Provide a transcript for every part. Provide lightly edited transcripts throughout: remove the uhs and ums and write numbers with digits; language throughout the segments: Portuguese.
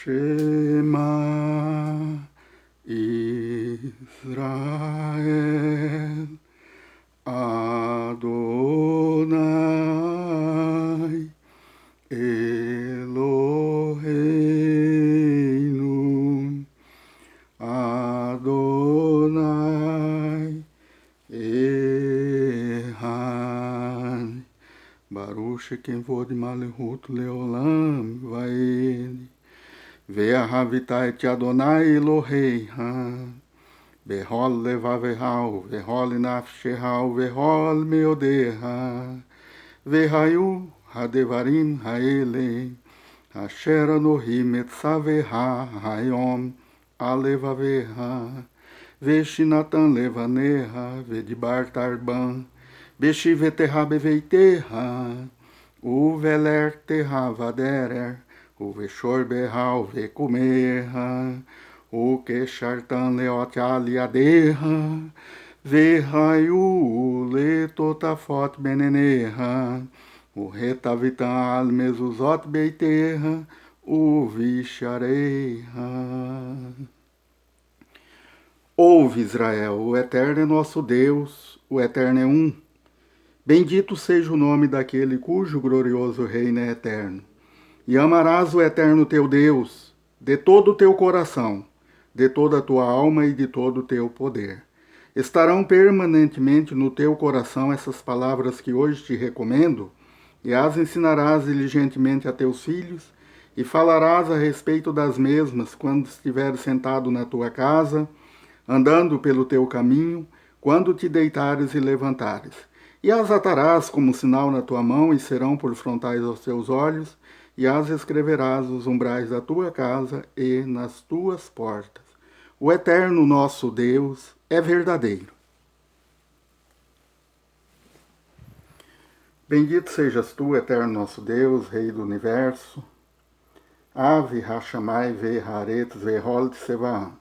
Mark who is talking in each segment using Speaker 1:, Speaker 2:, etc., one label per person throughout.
Speaker 1: Shema Israel Adonai Eloheinu Adonai Ehad Baruch Shekem Vod Malchut Leolam Vaed Ve'ahavita et Adonai Eloheiha Behol Levavehau Vehol Nafshehau Vehol Meodeha Vehayu Hadevarim Haele Asher Anohim et Saveha Hayom Alevaveha Veshinatan Levaneha Vedibar Tarban Beshiveteha Beveiteha Uveler Teha Vaderer Uveshor Behal Vecomerha Ukeshartan Leotialiadeha Vehayu Letotafot Beneneha Uretavital Mezuzot Beiteha Uvishareha. Ouve, Israel, o Eterno é nosso Deus, o Eterno é um. Bendito seja o nome daquele cujo glorioso reino é eterno. E amarás o Eterno teu Deus, de todo o teu coração, de toda a tua alma e de todo o teu poder. Estarão permanentemente no teu coração essas palavras que hoje te recomendo, e as ensinarás diligentemente a teus filhos, e falarás a respeito das mesmas quando estiveres sentado na tua casa, andando pelo teu caminho, quando te deitares e levantares. E as atarás como sinal na tua mão, e serão por frontais aos teus olhos, e as escreverás nos umbrais da tua casa e nas tuas portas. O Eterno nosso Deus é verdadeiro. Bendito sejas tu, Eterno nosso Deus, Rei do Universo. Ave Hashamai Veharet Veholt Sevaam,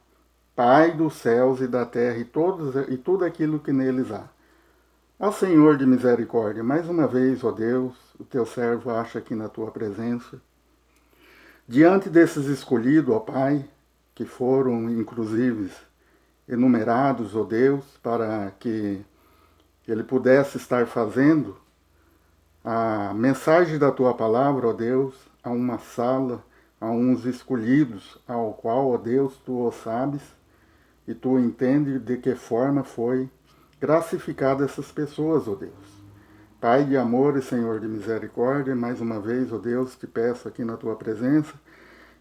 Speaker 1: Pai dos céus e da terra e tudo aquilo que neles há. Ó Senhor de misericórdia, mais uma vez, ó Deus, o teu servo acha aqui na tua presença. Diante desses escolhidos, ó Pai, que foram inclusive enumerados, ó Deus, para que ele pudesse estar fazendo a mensagem da tua palavra, ó Deus, a uma sala, a uns escolhidos, ao qual, ó Deus, tu o sabes, e tu entende de que forma foi gracificada essas pessoas, ó Deus. Pai de amor e Senhor de misericórdia, mais uma vez, ó Deus, te peço aqui na tua presença,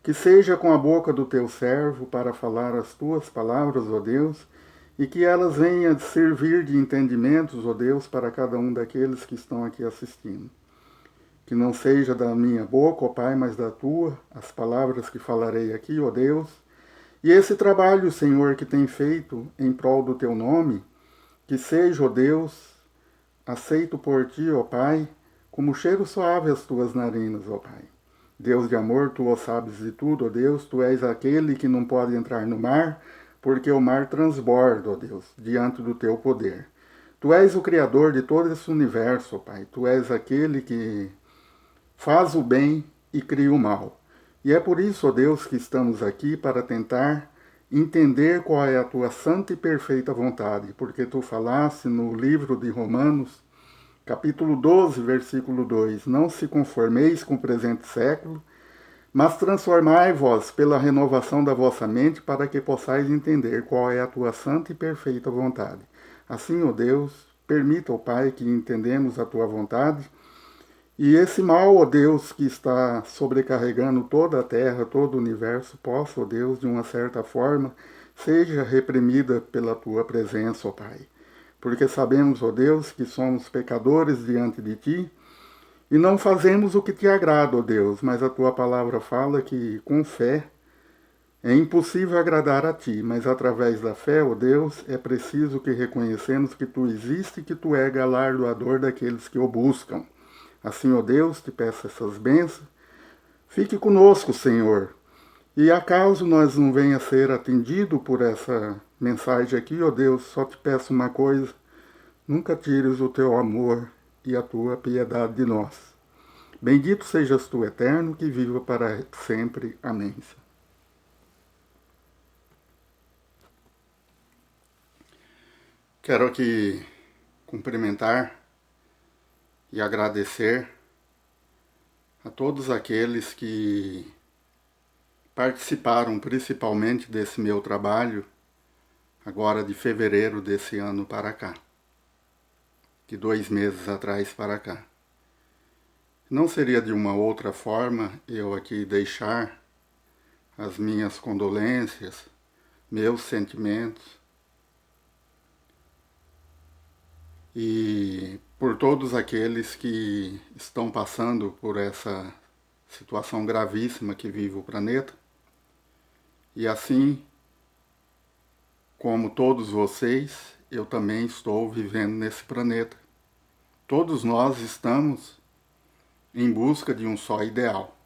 Speaker 1: que seja com a boca do teu servo para falar as tuas palavras, ó Deus, e que elas venham servir de entendimentos, ó Deus, para cada um daqueles que estão aqui assistindo. Que não seja da minha boca, ó Pai, mas da tua, as palavras que falarei aqui, ó Deus, e esse trabalho, Senhor, que tem feito em prol do teu nome, que seja, ó Deus, aceito por ti, ó Pai, como cheiro suave às tuas narinas, ó Pai. Deus de amor, tu o sabes de tudo, ó Deus, tu és aquele que não pode entrar no mar, porque o mar transborda, ó Deus, diante do teu poder. Tu és o Criador de todo esse universo, ó Pai. Tu és aquele que faz o bem e cria o mal. E é por isso, ó Deus, que estamos aqui para tentar entender qual é a tua santa e perfeita vontade, porque tu falaste no livro de Romanos, capítulo 12, versículo 2, não se conformeis com o presente século, mas transformai-vos pela renovação da vossa mente para que possais entender qual é a tua santa e perfeita vontade. Assim, ó Deus, permita, ó Pai, que entendemos a tua vontade, e esse mal, ó Deus, que está sobrecarregando toda a terra, todo o universo, possa, ó Deus, de uma certa forma, seja reprimida pela tua presença, ó Pai. Porque sabemos, ó Deus, que somos pecadores diante de ti, e não fazemos o que te agrada, ó Deus, mas a tua palavra fala que com fé é impossível agradar a ti, mas através da fé, ó Deus, é preciso que reconhecemos que tu existe e que tu é galardoador daqueles que o buscam. Assim, ó Deus, te peço essas bênçãos. Fique conosco, Senhor. E acaso nós não venha a ser atendido por essa mensagem aqui, ó Deus, só te peço uma coisa. Nunca tires o teu amor e a tua piedade de nós. Bendito sejas tu, Eterno, que viva para sempre. Amém. Quero aqui cumprimentar e agradecer a todos aqueles que participaram principalmente desse meu trabalho agora de fevereiro desse ano para cá, de 2 meses atrás para cá. Não seria de uma outra forma eu aqui deixar as minhas condolências, meus sentimentos e por todos aqueles que estão passando por essa situação gravíssima que vive o planeta. E assim como todos vocês, eu também estou vivendo nesse planeta. Todos nós estamos em busca de um só ideal.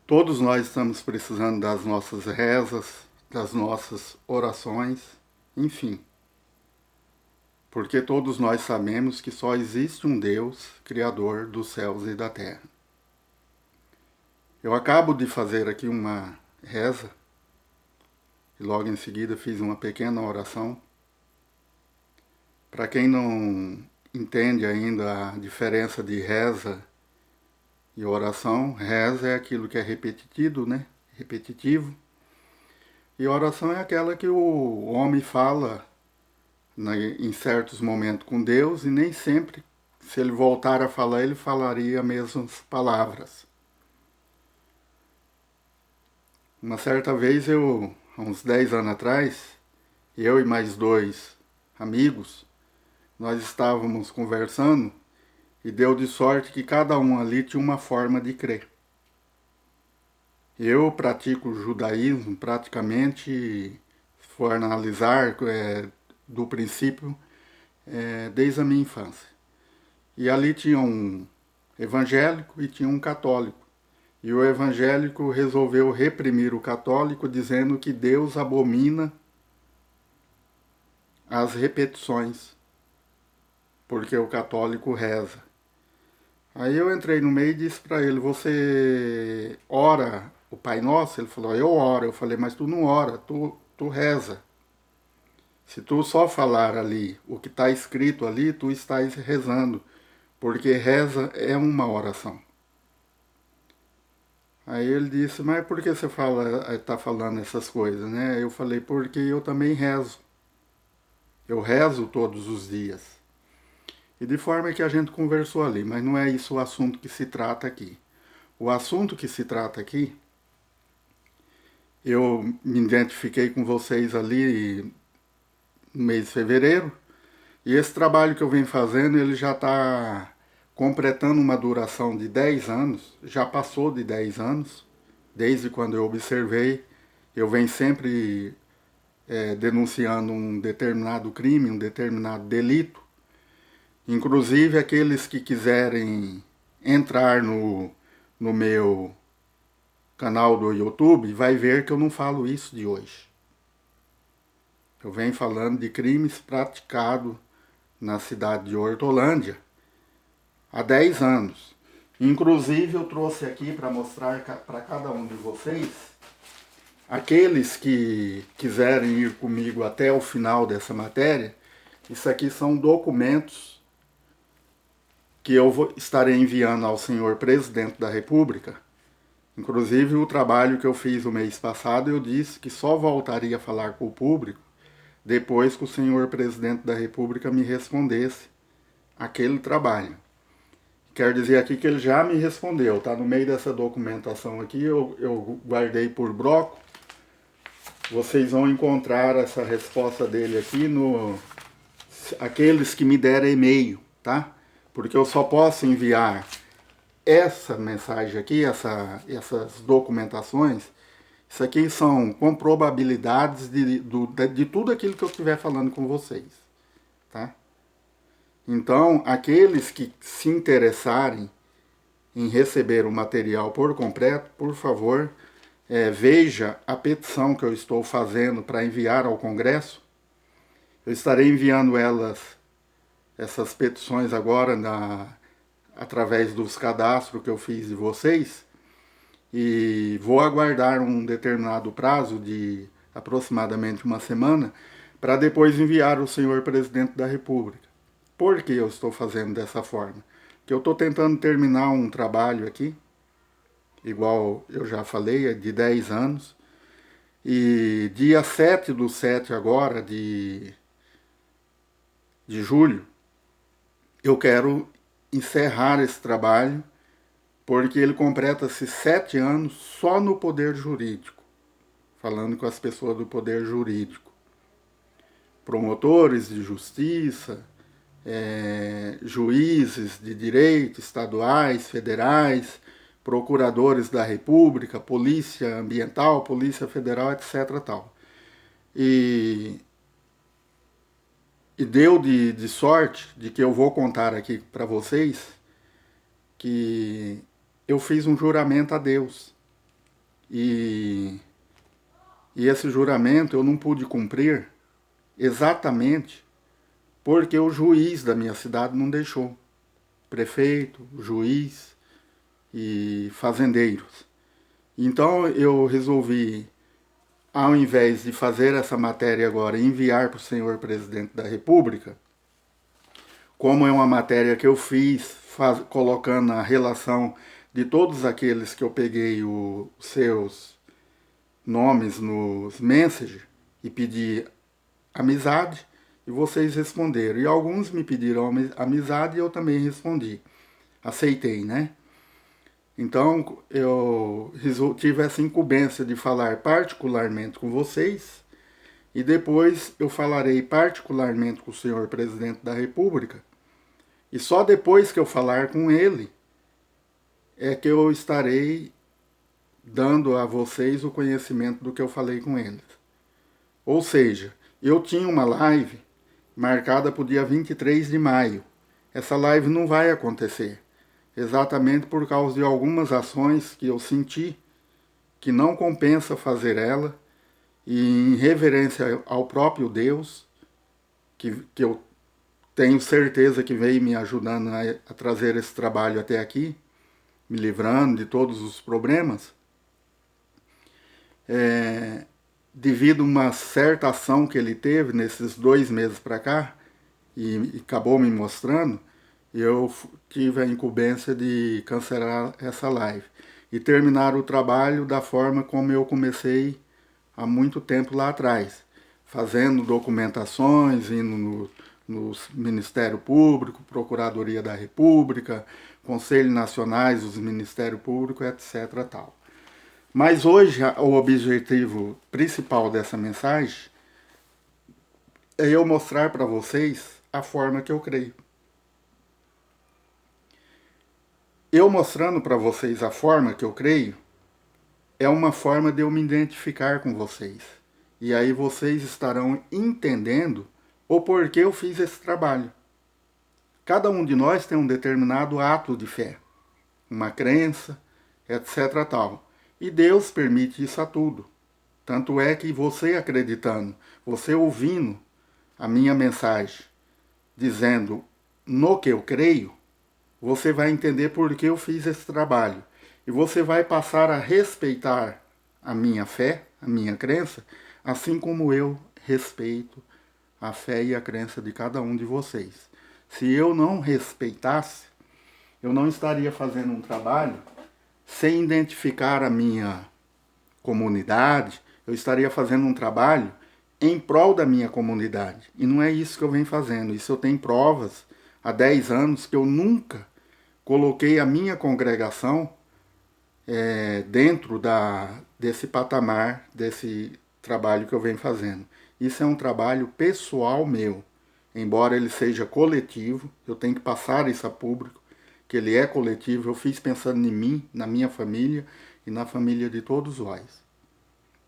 Speaker 1: Todos nós estamos precisando das nossas rezas, das nossas orações, enfim. Porque todos nós sabemos que só existe um Deus, Criador dos céus e da terra. Eu acabo de fazer aqui uma reza, e logo em seguida fiz uma pequena oração. Para quem não entende ainda a diferença de reza e oração, reza é aquilo que é repetido, né? Repetitivo. E oração é aquela que o homem fala em certos momentos com Deus e nem sempre, se ele voltar a falar, ele falaria as mesmas palavras. Uma certa vez há uns 10 anos atrás, eu e mais 2 amigos, nós estávamos conversando e deu de sorte que cada um ali tinha uma forma de crer. Eu pratico o judaísmo praticamente, se for analisar, do princípio, desde a minha infância. E ali tinha um evangélico e tinha um católico. E o evangélico resolveu reprimir o católico, dizendo que Deus abomina as repetições, porque o católico reza. Aí eu entrei no meio e disse para ele, você ora o Pai Nosso? Ele falou, eu oro. Eu falei, mas tu não ora, tu reza. Se tu só falar ali o que está escrito ali, tu estás rezando, porque reza é uma oração. Aí ele disse, mas por que você está falando essas coisas, né? Eu falei, porque eu também rezo. Eu rezo todos os dias. E de forma que a gente conversou ali, mas não é isso o assunto que se trata aqui. O assunto que se trata aqui, eu me identifiquei com vocês ali no mês de fevereiro, e esse trabalho que eu venho fazendo, ele já está completando uma duração de 10 anos, já passou de 10 anos, desde quando eu observei, eu venho sempre denunciando um determinado crime, um determinado delito. Inclusive aqueles que quiserem entrar no meu canal do YouTube, vai ver que eu não falo isso de hoje. Eu venho falando de crimes praticados na cidade de Hortolândia há 10 anos. Inclusive eu trouxe aqui para mostrar para cada um de vocês, aqueles que quiserem ir comigo até o final dessa matéria, isso aqui são documentos que eu estarei enviando ao senhor presidente da República. Inclusive o trabalho que eu fiz o mês passado, eu disse que só voltaria a falar com o público depois que o senhor presidente da República me respondesse aquele trabalho. Quer dizer aqui que ele já me respondeu, tá? No meio dessa documentação aqui, eu guardei por bloco. Vocês vão encontrar essa resposta dele aqui no aqueles que me derem e-mail, tá? Porque eu só posso enviar essa mensagem aqui, essas documentações. Isso aqui são comprobabilidades de tudo aquilo que eu estiver falando com vocês, tá? Então, aqueles que se interessarem em receber o material por completo, por favor, veja a petição que eu estou fazendo para enviar ao Congresso. Eu estarei enviando essas petições agora através dos cadastros que eu fiz de vocês, e vou aguardar um determinado prazo de aproximadamente uma semana para depois enviar ao senhor presidente da República. Por que eu estou fazendo dessa forma? Que eu estou tentando terminar um trabalho aqui, igual eu já falei, é de 10 anos, e dia 7/7 agora, de julho, eu quero encerrar esse trabalho, porque ele completa-se 7 anos só no poder jurídico, falando com as pessoas do poder jurídico. Promotores de justiça, juízes de direito, estaduais, federais, procuradores da República, polícia ambiental, polícia federal, etc. Tal. E deu de sorte de que eu vou contar aqui para vocês que eu fiz um juramento a Deus. E esse juramento eu não pude cumprir exatamente porque o juiz da minha cidade não deixou. Prefeito, juiz e fazendeiros. Então eu resolvi, ao invés de fazer essa matéria agora e enviar para o senhor presidente da República, como é uma matéria que eu fiz colocando a relação de todos aqueles que eu peguei os seus nomes nos messages e pedi amizade, e vocês responderam. E alguns me pediram amizade e eu também respondi. Aceitei, né? Então eu tive essa incumbência de falar particularmente com vocês e depois eu falarei particularmente com o senhor presidente da República. E só depois que eu falar com ele é que eu estarei dando a vocês o conhecimento do que eu falei com eles. Ou seja, eu tinha uma live marcada para o dia 23 de maio. Essa live não vai acontecer, exatamente por causa de algumas ações que eu senti que não compensa fazer ela, e em reverência ao próprio Deus, que eu tenho certeza que veio me ajudando a trazer esse trabalho até aqui, me livrando de todos os problemas, devido a uma certa ação que ele teve nesses 2 meses para cá, e acabou me mostrando, eu tive a incumbência de cancelar essa live e terminar o trabalho da forma como eu comecei há muito tempo lá atrás, fazendo documentações, indo no Ministério Público, Procuradoria da República, Conselhos Nacionais dos Ministérios Públicos, etc. Tal. Mas hoje o objetivo principal dessa mensagem é eu mostrar para vocês a forma que eu creio. Eu mostrando para vocês a forma que eu creio é uma forma de eu me identificar com vocês. E aí vocês estarão entendendo o porquê eu fiz esse trabalho. Cada um de nós tem um determinado ato de fé, uma crença, etc. Tal. E Deus permite isso a tudo. Tanto é que você acreditando, você ouvindo a minha mensagem, dizendo no que eu creio, você vai entender por que eu fiz esse trabalho. E você vai passar a respeitar a minha fé, a minha crença, assim como eu respeito a fé e a crença de cada um de vocês. Se eu não respeitasse, eu não estaria fazendo um trabalho sem identificar a minha comunidade, eu estaria fazendo um trabalho em prol da minha comunidade. E não é isso que eu venho fazendo. Isso eu tenho provas há 10 anos que eu nunca coloquei a minha congregação dentro desse patamar, desse trabalho que eu venho fazendo. Isso é um trabalho pessoal meu. Embora ele seja coletivo, eu tenho que passar isso a público, que ele é coletivo. Eu fiz pensando em mim, na minha família e na família de todos nós.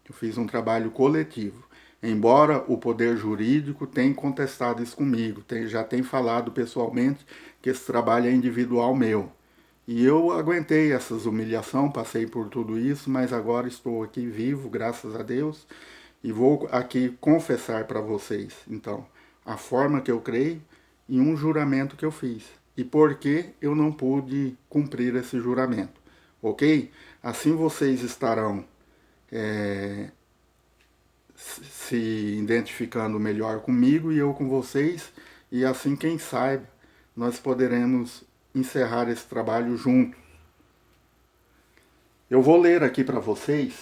Speaker 1: Eu fiz um trabalho coletivo. Embora o poder jurídico tenha contestado isso comigo, já tem falado pessoalmente que esse trabalho é individual meu. E eu aguentei essas humilhações, passei por tudo isso, mas agora estou aqui vivo, graças a Deus, e vou aqui confessar para vocês, então, a forma que eu creio e um juramento que eu fiz. E por que eu não pude cumprir esse juramento, ok? Assim vocês estarão se identificando melhor comigo e eu com vocês, e assim, quem sabe, nós poderemos encerrar esse trabalho juntos. Eu vou ler aqui para vocês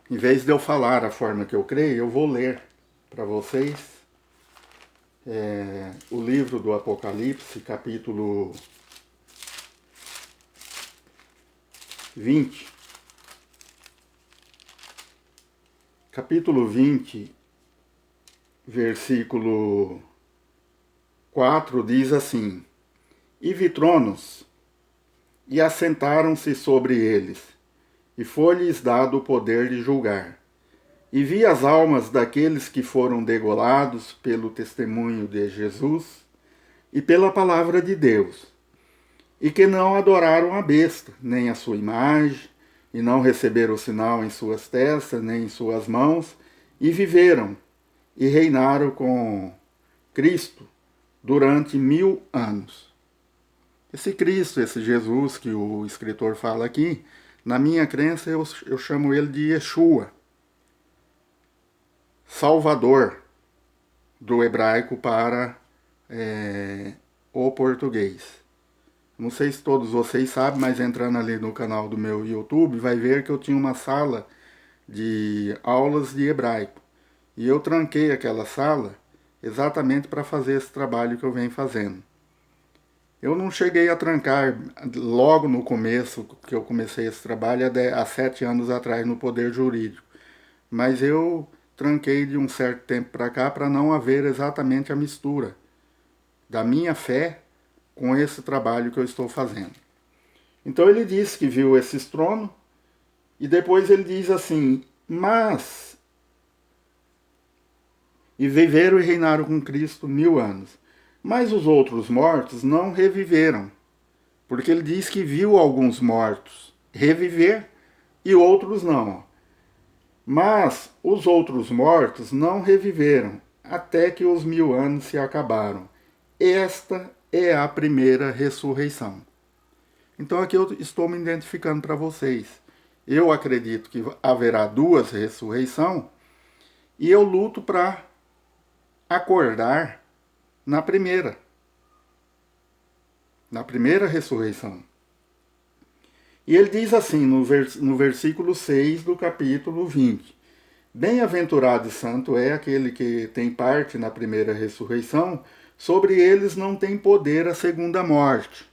Speaker 1: em vez de eu falar a forma que eu creio, eu vou ler para vocês o livro do Apocalipse, capítulo 20. Capítulo 20, versículo 4 diz assim: E vi tronos, e assentaram-se sobre eles, e foi-lhes dado o poder de julgar. E vi as almas daqueles que foram degolados pelo testemunho de Jesus e pela palavra de Deus, e que não adoraram a besta, nem a sua imagem, e não receberam o sinal em suas testas, nem em suas mãos, e viveram e reinaram com Cristo durante 1000 anos. Esse Cristo, esse Jesus que o escritor fala aqui, na minha crença eu chamo ele de Yeshua, Salvador, do hebraico para o português. Não sei se todos vocês sabem, mas entrando ali no canal do meu YouTube, vai ver que eu tinha uma sala de aulas de hebraico. E eu tranquei aquela sala exatamente para fazer esse trabalho que eu venho fazendo. Eu não cheguei a trancar logo no começo, que eu comecei esse trabalho, há 7 anos atrás, no Poder Jurídico. Mas eu tranquei de um certo tempo para cá para não haver exatamente a mistura da minha fé com esse trabalho que eu estou fazendo. Então ele diz que viu esses tronos, e depois ele diz assim: mas, e viveram e reinaram com Cristo 1000 anos. Mas os outros mortos não reviveram, porque ele diz que viu alguns mortos reviver e outros não. Mas os outros mortos não reviveram, até que os 1000 anos se acabaram. Esta é a primeira ressurreição. Então aqui eu estou me identificando para vocês. Eu acredito que haverá 2 ressurreições e eu luto para acordar na primeira ressurreição. E ele diz assim no versículo 6 do capítulo 20: Bem-aventurado e santo é aquele que tem parte na primeira ressurreição. Sobre eles não tem poder a segunda morte,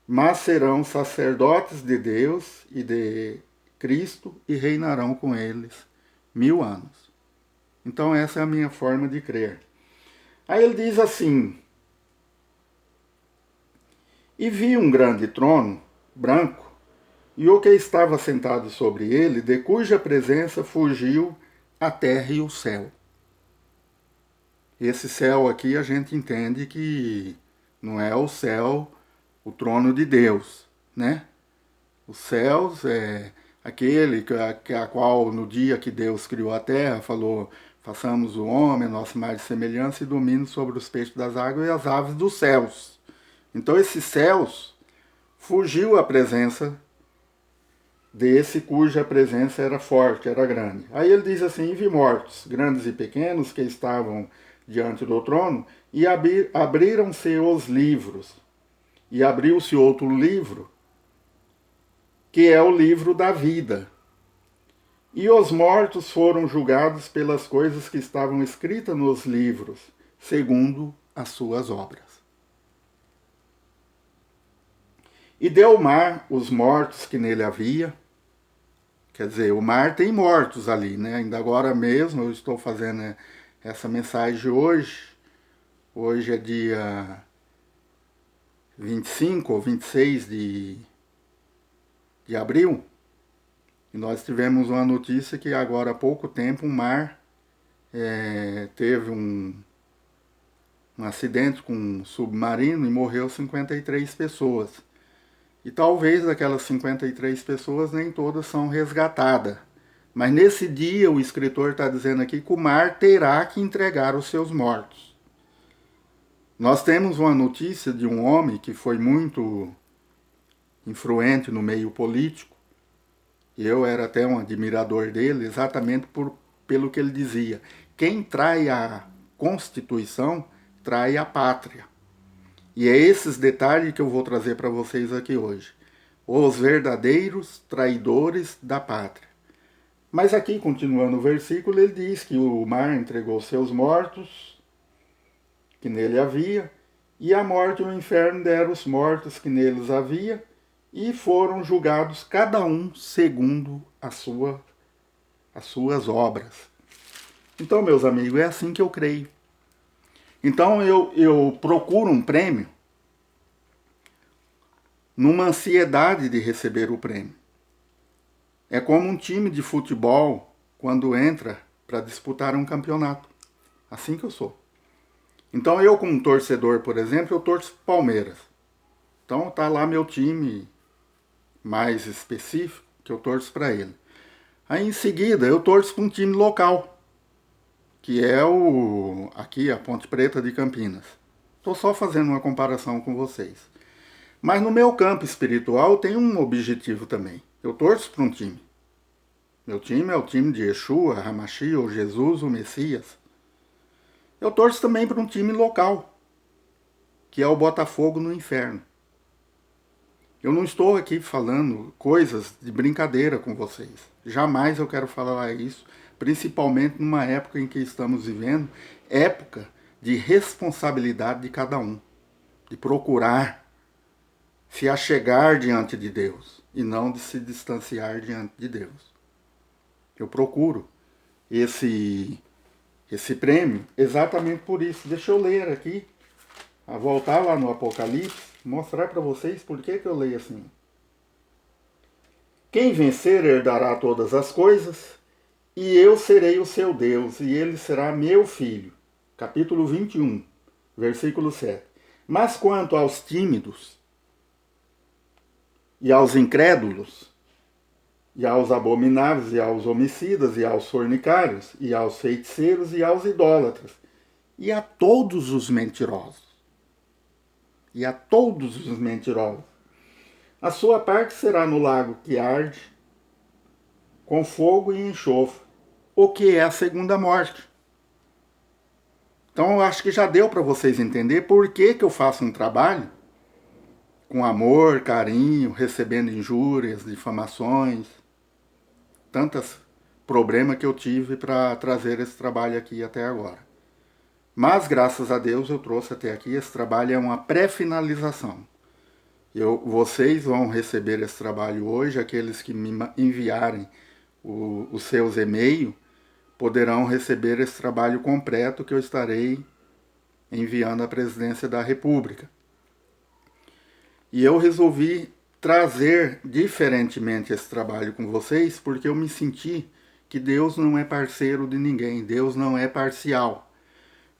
Speaker 1: mas serão sacerdotes de Deus e de Cristo e reinarão com eles 1000 anos. Então essa é a minha forma de crer. Aí ele diz assim: E vi um grande trono, branco, e o que estava sentado sobre ele, de cuja presença fugiu a terra e o céu. Esse céu aqui a gente entende que não é o céu, o trono de Deus, né? Os céus é aquele a qual no dia que Deus criou a terra falou: façamos o homem, nossa imagem e semelhança, e domine sobre os peixes das águas e as aves dos céus. Então esses céus fugiu a presença desse cuja presença era forte, era grande. Aí ele diz assim: e vi mortos, grandes e pequenos, que estavam diante do trono, e abriram-se os livros. E abriu-se outro livro, que é o livro da vida. E os mortos foram julgados pelas coisas que estavam escritas nos livros, segundo as suas obras. E deu o mar os mortos que nele havia. Quer dizer, o mar tem mortos ali, né? Ainda agora mesmo eu estou fazendo essa mensagem hoje. Hoje é dia 25 ou 26 de abril. E nós tivemos uma notícia que agora há pouco tempo o mar teve um acidente com um submarino e morreu 53 pessoas. E talvez aquelas 53 pessoas nem todas são resgatadas. Mas nesse dia o escritor está dizendo aqui que o mar terá que entregar os seus mortos. Nós temos uma notícia de um homem que foi muito influente no meio político, e eu era até um admirador dele, exatamente pelo que ele dizia. Quem trai a Constituição, trai a pátria. E é esses detalhes que eu vou trazer para vocês aqui hoje. Os verdadeiros traidores da pátria. Mas aqui, continuando o versículo, ele diz que o mar entregou seus mortos, que nele havia, e a morte e o inferno deram os mortos que neles havia, e foram julgados cada um segundo as suas obras. Então, meus amigos, é assim que eu creio. Então eu procuro um prêmio numa ansiedade de receber o prêmio. É como um time de futebol quando entra para disputar um campeonato. Assim que eu sou. Então eu, como torcedor, por exemplo, eu torço Palmeiras. Então tá lá meu time mais específico que eu torço para ele. Aí em seguida eu torço para um time local, que é aqui a Ponte Preta de Campinas. Estou só fazendo uma comparação com vocês. Mas no meu campo espiritual tem um objetivo também. Eu torço para um time. Meu time é o time de Yeshua, Hamashi, ou Jesus, o Messias. Eu torço também para um time local, que é o Botafogo no inferno. Eu não estou aqui falando coisas de brincadeira com vocês. Jamais eu quero falar isso, principalmente numa época em que estamos vivendo, época de responsabilidade de cada um, de procurar se achegar diante de Deus e não de se distanciar diante de Deus. Eu procuro esse prêmio exatamente por isso. Deixa eu ler aqui, a voltar lá no Apocalipse, mostrar para vocês por que eu leio assim. Quem vencer herdará todas as coisas, e eu serei o seu Deus, e ele será meu filho. Capítulo 21, versículo 7. Mas quanto aos tímidos, e aos incrédulos, e aos abomináveis, e aos homicidas, e aos fornicários, e aos feiticeiros, e aos idólatras, e a todos os mentirosos. E a todos os mentirosos. A sua parte será no lago que arde, com fogo e enxofre, o que é a segunda morte. Então eu acho que já deu para vocês entender por que eu faço um trabalho com amor, carinho, recebendo injúrias, difamações, tantos problemas que eu tive para trazer esse trabalho aqui até agora. Mas, graças a Deus, eu trouxe até aqui. Esse trabalho é uma pré-finalização. Vocês vão receber esse trabalho hoje. Aqueles que me enviarem os seus e-mails poderão receber esse trabalho completo que eu estarei enviando à Presidência da República. E eu resolvi trazer diferentemente esse trabalho com vocês porque eu me senti que Deus não é parceiro de ninguém. Deus não é parcial.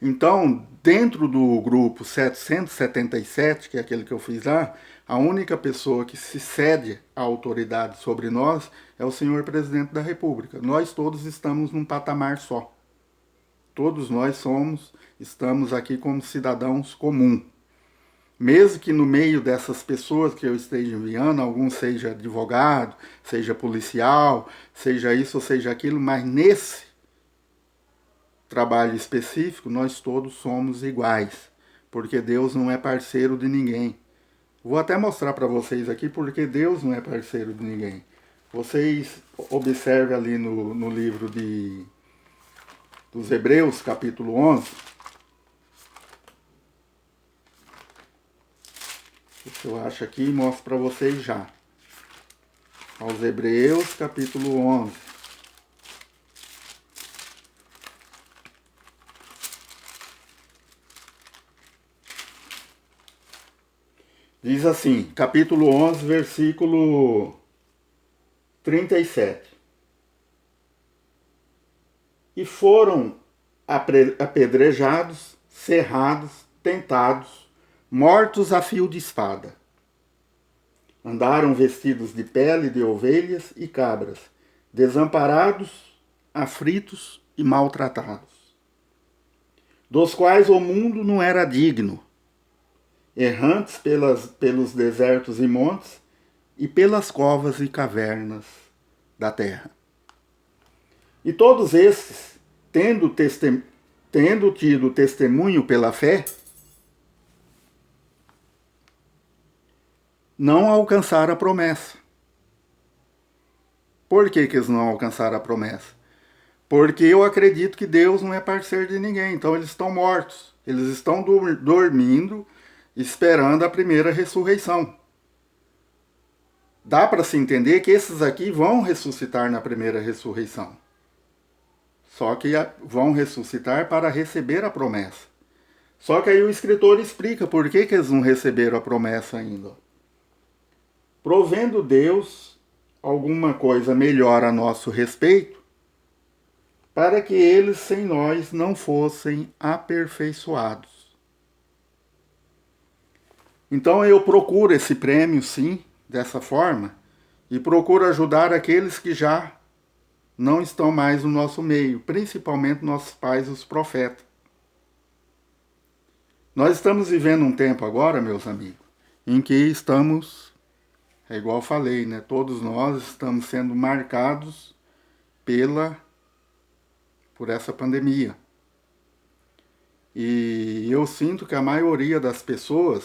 Speaker 1: Então, dentro do grupo 777, que é aquele que eu fiz lá, a única pessoa que se cede à autoridade sobre nós é o senhor presidente da República. Nós todos estamos num patamar só. Todos nós estamos aqui como cidadãos comuns. Mesmo que no meio dessas pessoas que eu esteja enviando, algum seja advogado, seja policial, seja isso ou seja aquilo, mas nesse trabalho específico, nós todos somos iguais, porque Deus não é parceiro de ninguém. Vou até mostrar para vocês aqui porque Deus não é parceiro de ninguém. Vocês observem ali no livro dos Hebreus, capítulo 11. Deixa eu acho aqui e mostro para vocês já. Aos Hebreus, capítulo 11. Diz assim, capítulo 11, versículo 37. E foram apedrejados, cerrados, tentados, mortos a fio de espada. Andaram vestidos de pele de ovelhas e cabras, desamparados, aflitos e maltratados, dos quais o mundo não era digno, errantes pelos desertos e montes e pelas covas e cavernas da terra. E todos esses, tendo tido testemunho pela fé, não alcançaram a promessa. Por que eles não alcançaram a promessa? Porque eu acredito que Deus não é parceiro de ninguém, então eles estão mortos. Eles estão dormindo, esperando a primeira ressurreição. Dá para se entender que esses aqui vão ressuscitar na primeira ressurreição. Só que vão ressuscitar para receber a promessa. Só que aí o escritor explica por que eles não receberam a promessa ainda. Provendo Deus alguma coisa melhor a nosso respeito, para que eles sem nós não fossem aperfeiçoados. Então eu procuro esse prêmio, sim, dessa forma, e procuro ajudar aqueles que já não estão mais no nosso meio, principalmente nossos pais, os profetas. Nós estamos vivendo um tempo agora, meus amigos, em que estamos, é igual eu falei, né? Todos nós estamos sendo marcados por essa pandemia. E eu sinto que a maioria das pessoas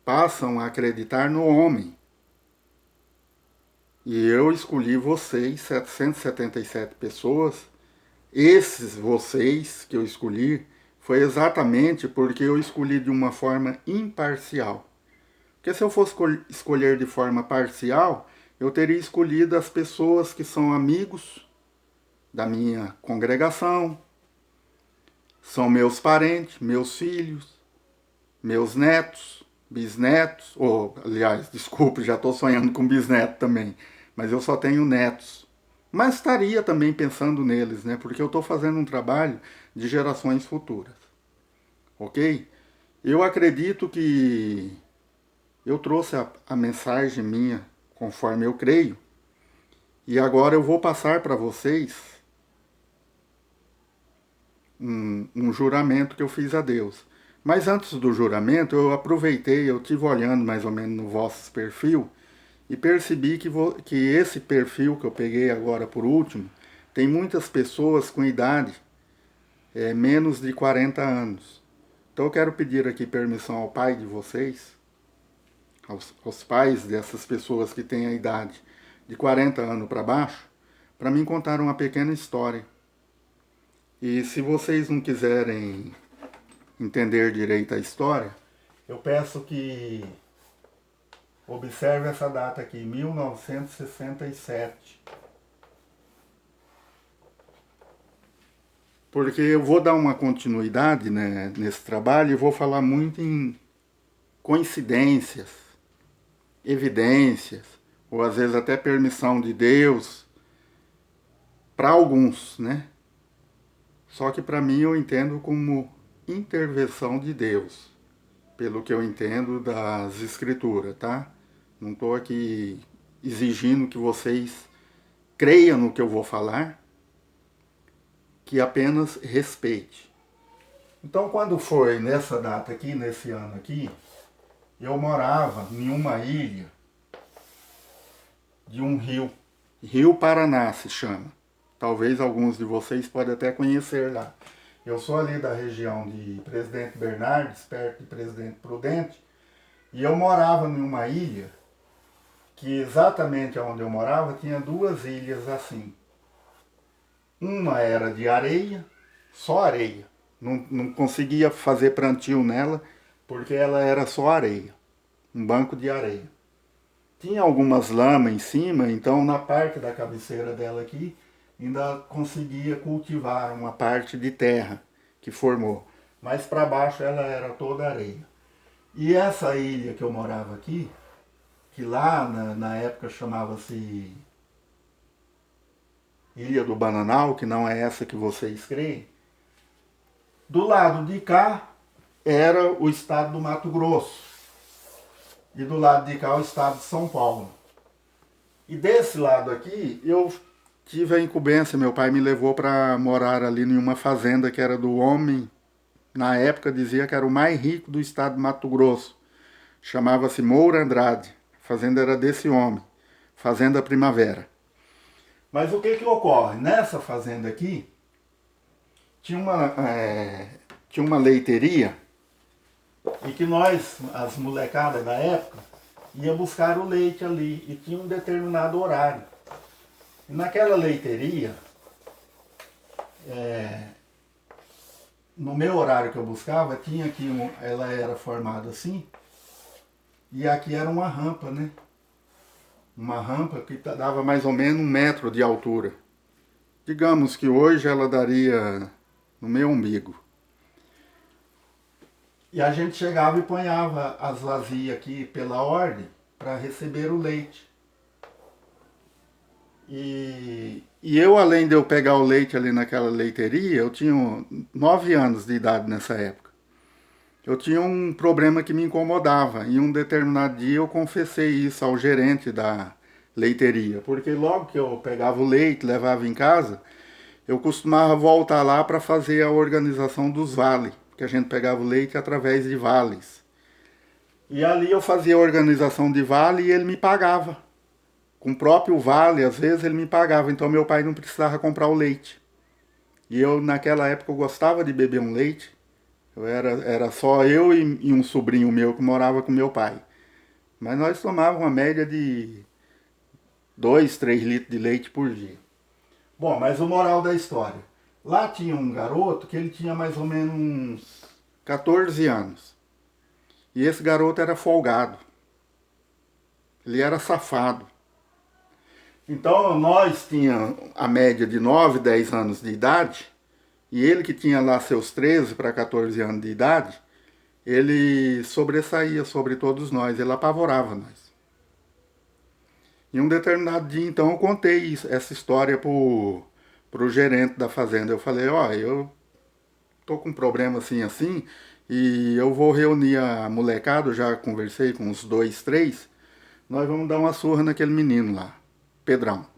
Speaker 1: passam a acreditar no homem. E eu escolhi vocês, 777 pessoas. Esses vocês que eu escolhi foi exatamente porque eu escolhi de uma forma imparcial. Porque se eu fosse escolher de forma parcial, eu teria escolhido as pessoas que são amigos da minha congregação, são meus parentes, meus filhos, meus netos, bisnetos, aliás, desculpe, já estou sonhando com bisneto também, mas eu só tenho netos. Mas estaria também pensando neles, né? Porque eu estou fazendo um trabalho de gerações futuras. Ok? Eu acredito que eu trouxe a mensagem minha conforme eu creio. E agora eu vou passar para vocês um juramento que eu fiz a Deus. Mas antes do juramento, eu aproveitei, eu estive olhando mais ou menos no vosso perfil e percebi que esse perfil que eu peguei agora por último, tem muitas pessoas com idade menos de 40 anos. Então eu quero pedir aqui permissão ao pai de vocês, aos pais dessas pessoas que têm a idade de 40 anos para baixo, para mim contar uma pequena história. E se vocês não quiserem entender direito a história, eu peço que observe essa data aqui, 1967. Porque eu vou dar uma continuidade, né, nesse trabalho e vou falar muito em coincidências, evidências, ou às vezes até permissão de Deus, para alguns, né? Só que para mim eu entendo como intervenção de Deus, pelo que eu entendo das escrituras, tá? Não estou aqui exigindo que vocês creiam no que eu vou falar, que apenas respeite. Então quando foi nessa data aqui, nesse ano aqui, eu morava em uma ilha de um rio, Rio Paraná se chama. Talvez alguns de vocês podem até conhecer lá. Eu sou ali da região de Presidente Bernardes, perto de Presidente Prudente, e eu morava em uma ilha que exatamente onde eu morava tinha duas ilhas assim. Uma era de areia, só areia. Não conseguia fazer plantio nela porque ela era só areia, um banco de areia. Tinha algumas lamas em cima, então na parte da cabeceira dela aqui ainda conseguia cultivar uma parte de terra que formou. Mas para baixo ela era toda areia. E essa ilha que eu morava aqui, que lá na época chamava-se Ilha do Bananal, que não é essa que vocês creem, do lado de cá era o estado do Mato Grosso. E do lado de cá o estado de São Paulo. E desse lado aqui eu tive a incumbência, meu pai me levou para morar ali em uma fazenda que era do homem, na época dizia que era o mais rico do estado do Mato Grosso, chamava-se Moura Andrade. A fazenda era desse homem, Fazenda Primavera. Mas o que ocorre? Nessa fazenda aqui, tinha uma leiteria e que nós, as molecadas da época, ia buscar o leite ali e tinha um determinado horário. E naquela leiteria, no meu horário que eu buscava, tinha aqui, ela era formada assim, e aqui era uma rampa, né? Uma rampa que dava mais ou menos 1 metro de altura. Digamos que hoje ela daria no meu umbigo. E a gente chegava e ponhava as vasilhas aqui pela ordem para receber o leite. E eu, além de eu pegar o leite ali naquela leiteria, eu tinha 9 anos de idade nessa época. Eu tinha um problema que me incomodava. E um determinado dia eu confessei isso ao gerente da leiteria. Porque logo que eu pegava o leite, levava em casa, eu costumava voltar lá para fazer a organização dos vales. Porque a gente pegava o leite através de vales. E ali eu fazia a organização de vale e ele me pagava. Com o próprio vale, às vezes ele me pagava. Então meu pai não precisava comprar o leite. E eu, naquela época, eu gostava de beber um leite. Era só eu e um sobrinho meu que morava com meu pai. Mas nós tomávamos uma média de 2, 3 litros de leite por dia. Bom, mas o moral da história. Lá tinha um garoto que ele tinha mais ou menos uns 14 anos. E esse garoto era folgado. Ele era safado. Então nós tínhamos a média de 9, 10 anos de idade. E ele que tinha lá seus 13 para 14 anos de idade, ele sobressaía sobre todos nós, ele apavorava nós. Em um determinado dia, então, eu contei essa história pro gerente da fazenda. Eu falei, eu tô com um problema assim, e eu vou reunir a molecada, eu já conversei com uns 2, 3, nós vamos dar uma surra naquele menino lá, Pedrão.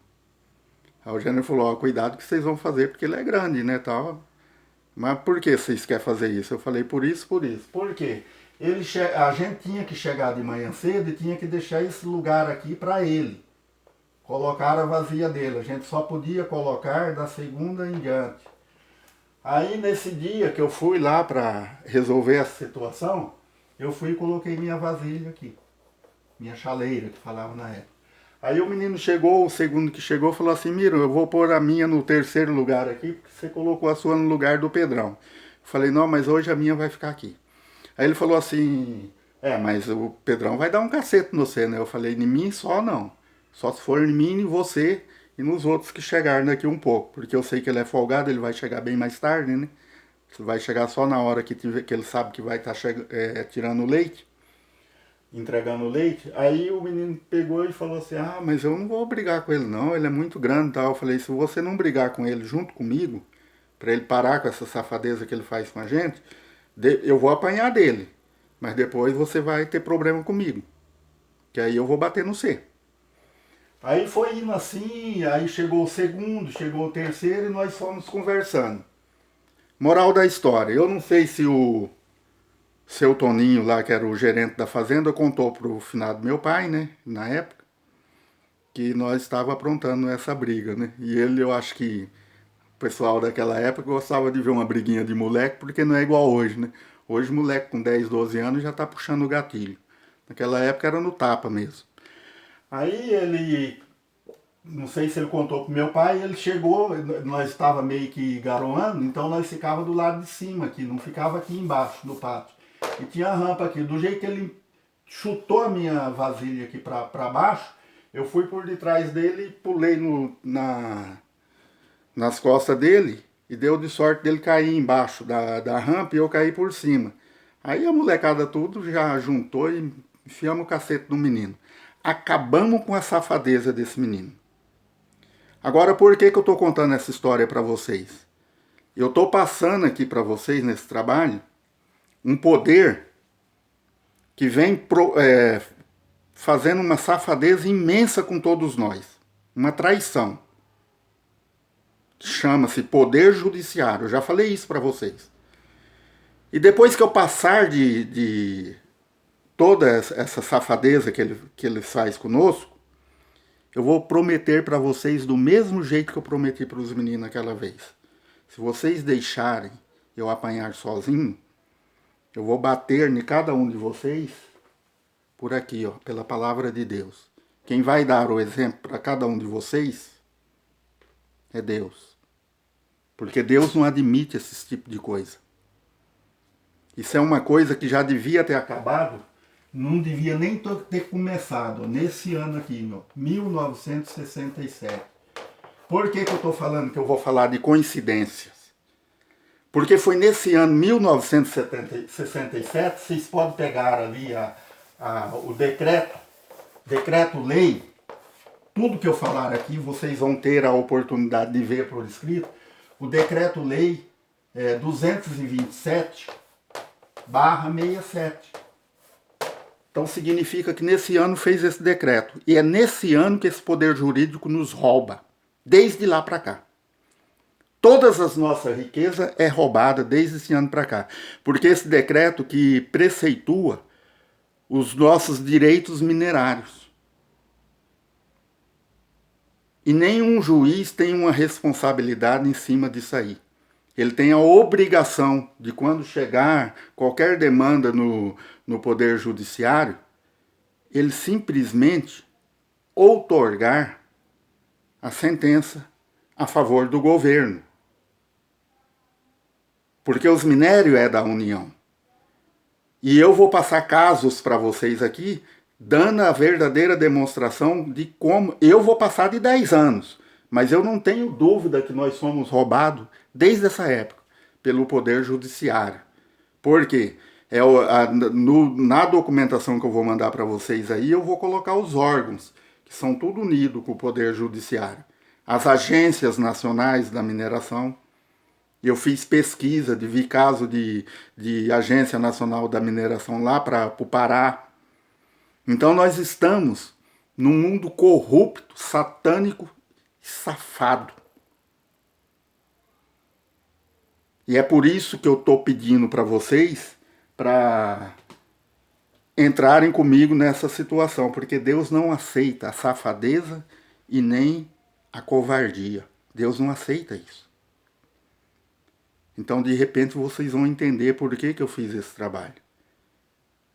Speaker 1: Aí o Gênero falou, cuidado que vocês vão fazer, porque ele é grande, né, tal. Mas por que vocês querem fazer isso? Eu falei, por isso. Por quê? A gente tinha que chegar de manhã cedo e tinha que deixar esse lugar aqui para ele. Colocar a vazia dele. A gente só podia colocar da segunda em diante. Aí nesse dia que eu fui lá para resolver essa situação, eu fui e coloquei minha vasilha aqui. Minha chaleira, que falava na época. Aí o menino chegou, o segundo que chegou, falou assim, Miro, eu vou pôr a minha no terceiro lugar aqui, porque você colocou a sua no lugar do Pedrão. Eu falei, não, mas hoje a minha vai ficar aqui. Aí ele falou assim, mas o Pedrão vai dar um cacete no você, né? Eu falei, em mim só não. Só se for em mim, em você e nos outros que chegarem daqui um pouco. Porque eu sei que ele é folgado, ele vai chegar bem mais tarde, né? Ele vai chegar só na hora que ele sabe que vai estar tirando o leite. Entregando leite, aí o menino pegou e falou assim, mas eu não vou brigar com ele não, ele é muito grande e tal. Eu falei, se você não brigar com ele junto comigo, para ele parar com essa safadeza que ele faz com a gente, eu vou apanhar dele, mas depois você vai ter problema comigo, que aí eu vou bater no você. Aí foi indo assim, aí chegou o segundo, chegou o terceiro e nós fomos conversando. Moral da história, eu não sei se o seu Toninho lá, que era o gerente da fazenda, contou pro finado meu pai, né, na época, que nós estava aprontando essa briga, né, e ele, eu acho que o pessoal daquela época gostava de ver uma briguinha de moleque, porque não é igual hoje, né, hoje moleque com 10, 12 anos já tá puxando o gatilho, naquela época era no tapa mesmo. Aí ele, não sei se ele contou pro meu pai, ele chegou, nós estava meio que garoando, então nós ficava do lado de cima aqui, não ficava aqui embaixo no pátio. E tinha a rampa aqui. Do jeito que ele chutou a minha vasilha aqui para baixo, eu fui por detrás dele e pulei nas costas dele e deu de sorte dele cair embaixo da rampa e eu caí por cima. Aí a molecada tudo já juntou e enfiamos o cacete no menino. Acabamos com a safadeza desse menino. Agora, por que eu estou contando essa história para vocês? Eu estou passando aqui para vocês nesse trabalho um poder que vem fazendo uma safadeza imensa com todos nós. Uma traição. Chama-se poder judiciário. Eu já falei isso para vocês. E depois que eu passar de toda essa safadeza que ele faz conosco, eu vou prometer para vocês do mesmo jeito que eu prometi para os meninos naquela vez. Se vocês deixarem eu apanhar sozinho, eu vou bater em cada um de vocês por aqui, ó, pela palavra de Deus. Quem vai dar o exemplo para cada um de vocês é Deus. Porque Deus não admite esse tipo de coisa. Isso é uma coisa que já devia ter acabado, não devia nem ter começado, nesse ano aqui, 1967. Por que eu estou falando que eu vou falar de coincidências? Porque foi nesse ano, 1967, vocês podem pegar ali o decreto-lei, tudo que eu falar aqui, vocês vão ter a oportunidade de ver por escrito, o decreto-lei 227/67. Então significa que nesse ano fez esse decreto. E é nesse ano que esse poder jurídico nos rouba. Desde lá para cá. Todas as nossas riquezas é roubada desde esse ano para cá. Porque esse decreto que preceitua os nossos direitos minerários. E nenhum juiz tem uma responsabilidade em cima disso aí. Ele tem a obrigação de, quando chegar qualquer demanda no Poder Judiciário, ele simplesmente outorgar a sentença a favor do governo. Porque os minérios é da União. E eu vou passar casos para vocês aqui, dando a verdadeira demonstração de como... Eu vou passar de 10 anos, mas eu não tenho dúvida que nós somos roubados desde essa época, pelo Poder Judiciário. Por quê? Na documentação que eu vou mandar para vocês aí, eu vou colocar os órgãos, que são tudo unidos com o Poder Judiciário. As agências nacionais da mineração. Eu fiz pesquisa, vi caso de Agência Nacional da Mineração lá para o Pará. Então nós estamos num mundo corrupto, satânico e safado. E é por isso que eu estou pedindo para vocês para entrarem comigo nessa situação, porque Deus não aceita a safadeza e nem a covardia. Deus não aceita isso. Então, de repente, vocês vão entender por que eu fiz esse trabalho.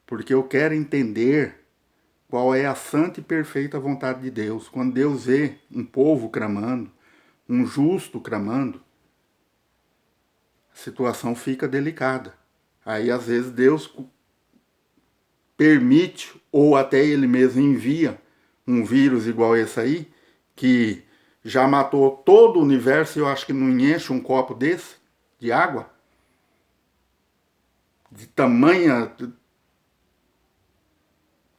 Speaker 1: Porque eu quero entender qual é a santa e perfeita vontade de Deus. Quando Deus vê um povo clamando, um justo clamando, a situação fica delicada. Aí, às vezes, Deus permite, ou até Ele mesmo envia, um vírus igual esse aí, que já matou todo o universo, e eu acho que não enche um copo desse, de água, de tamanha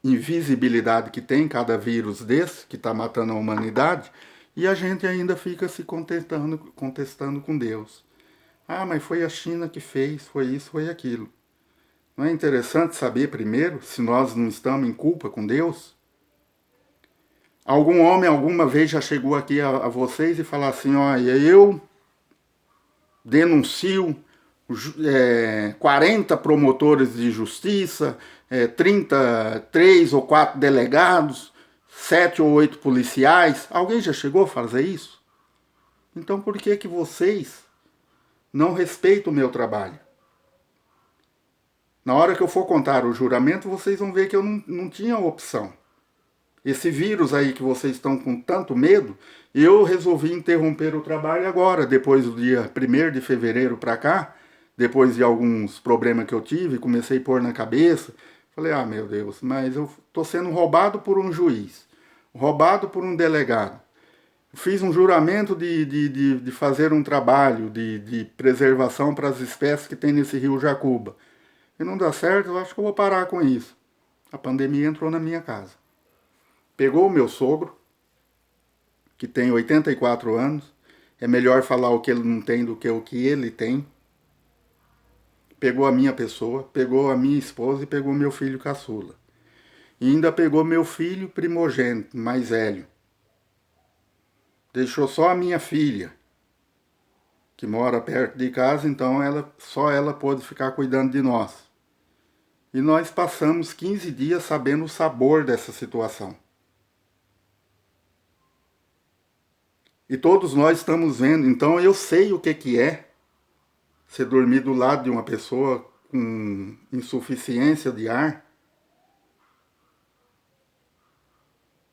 Speaker 1: invisibilidade que tem cada vírus desse, que está matando a humanidade, e a gente ainda fica se contestando com Deus. Ah, mas foi a China que fez, foi isso, foi aquilo. Não é interessante saber primeiro se nós não estamos em culpa com Deus? Algum homem alguma vez já chegou aqui a vocês e falou assim, olha, eu denuncio 40 promotores de justiça, 33 ou 4 delegados, 7 ou 8 policiais. Alguém já chegou a fazer isso? Então por que vocês não respeitam o meu trabalho? Na hora que eu for contar o juramento, vocês vão ver que eu não tinha opção. Esse vírus aí que vocês estão com tanto medo, eu resolvi interromper o trabalho agora, depois do dia 1º de fevereiro para cá, depois de alguns problemas que eu tive, comecei a pôr na cabeça. Falei, ah, meu Deus, mas eu estou sendo roubado por um juiz, roubado por um delegado. Fiz um juramento de fazer um trabalho de preservação para as espécies que tem nesse rio Jacuba. E não dá certo, eu acho que eu vou parar com isso. A pandemia entrou na minha casa. Pegou o meu sogro, que tem 84 anos, é melhor falar o que ele não tem do que o que ele tem. Pegou a minha pessoa, pegou a minha esposa e pegou meu filho caçula. E ainda pegou meu filho primogênito, mais velho. Deixou só a minha filha, que mora perto de casa, então só ela pôde ficar cuidando de nós. E nós passamos 15 dias sabendo o sabor dessa situação. E todos nós estamos vendo, então eu sei o que é você dormir do lado de uma pessoa com insuficiência de ar.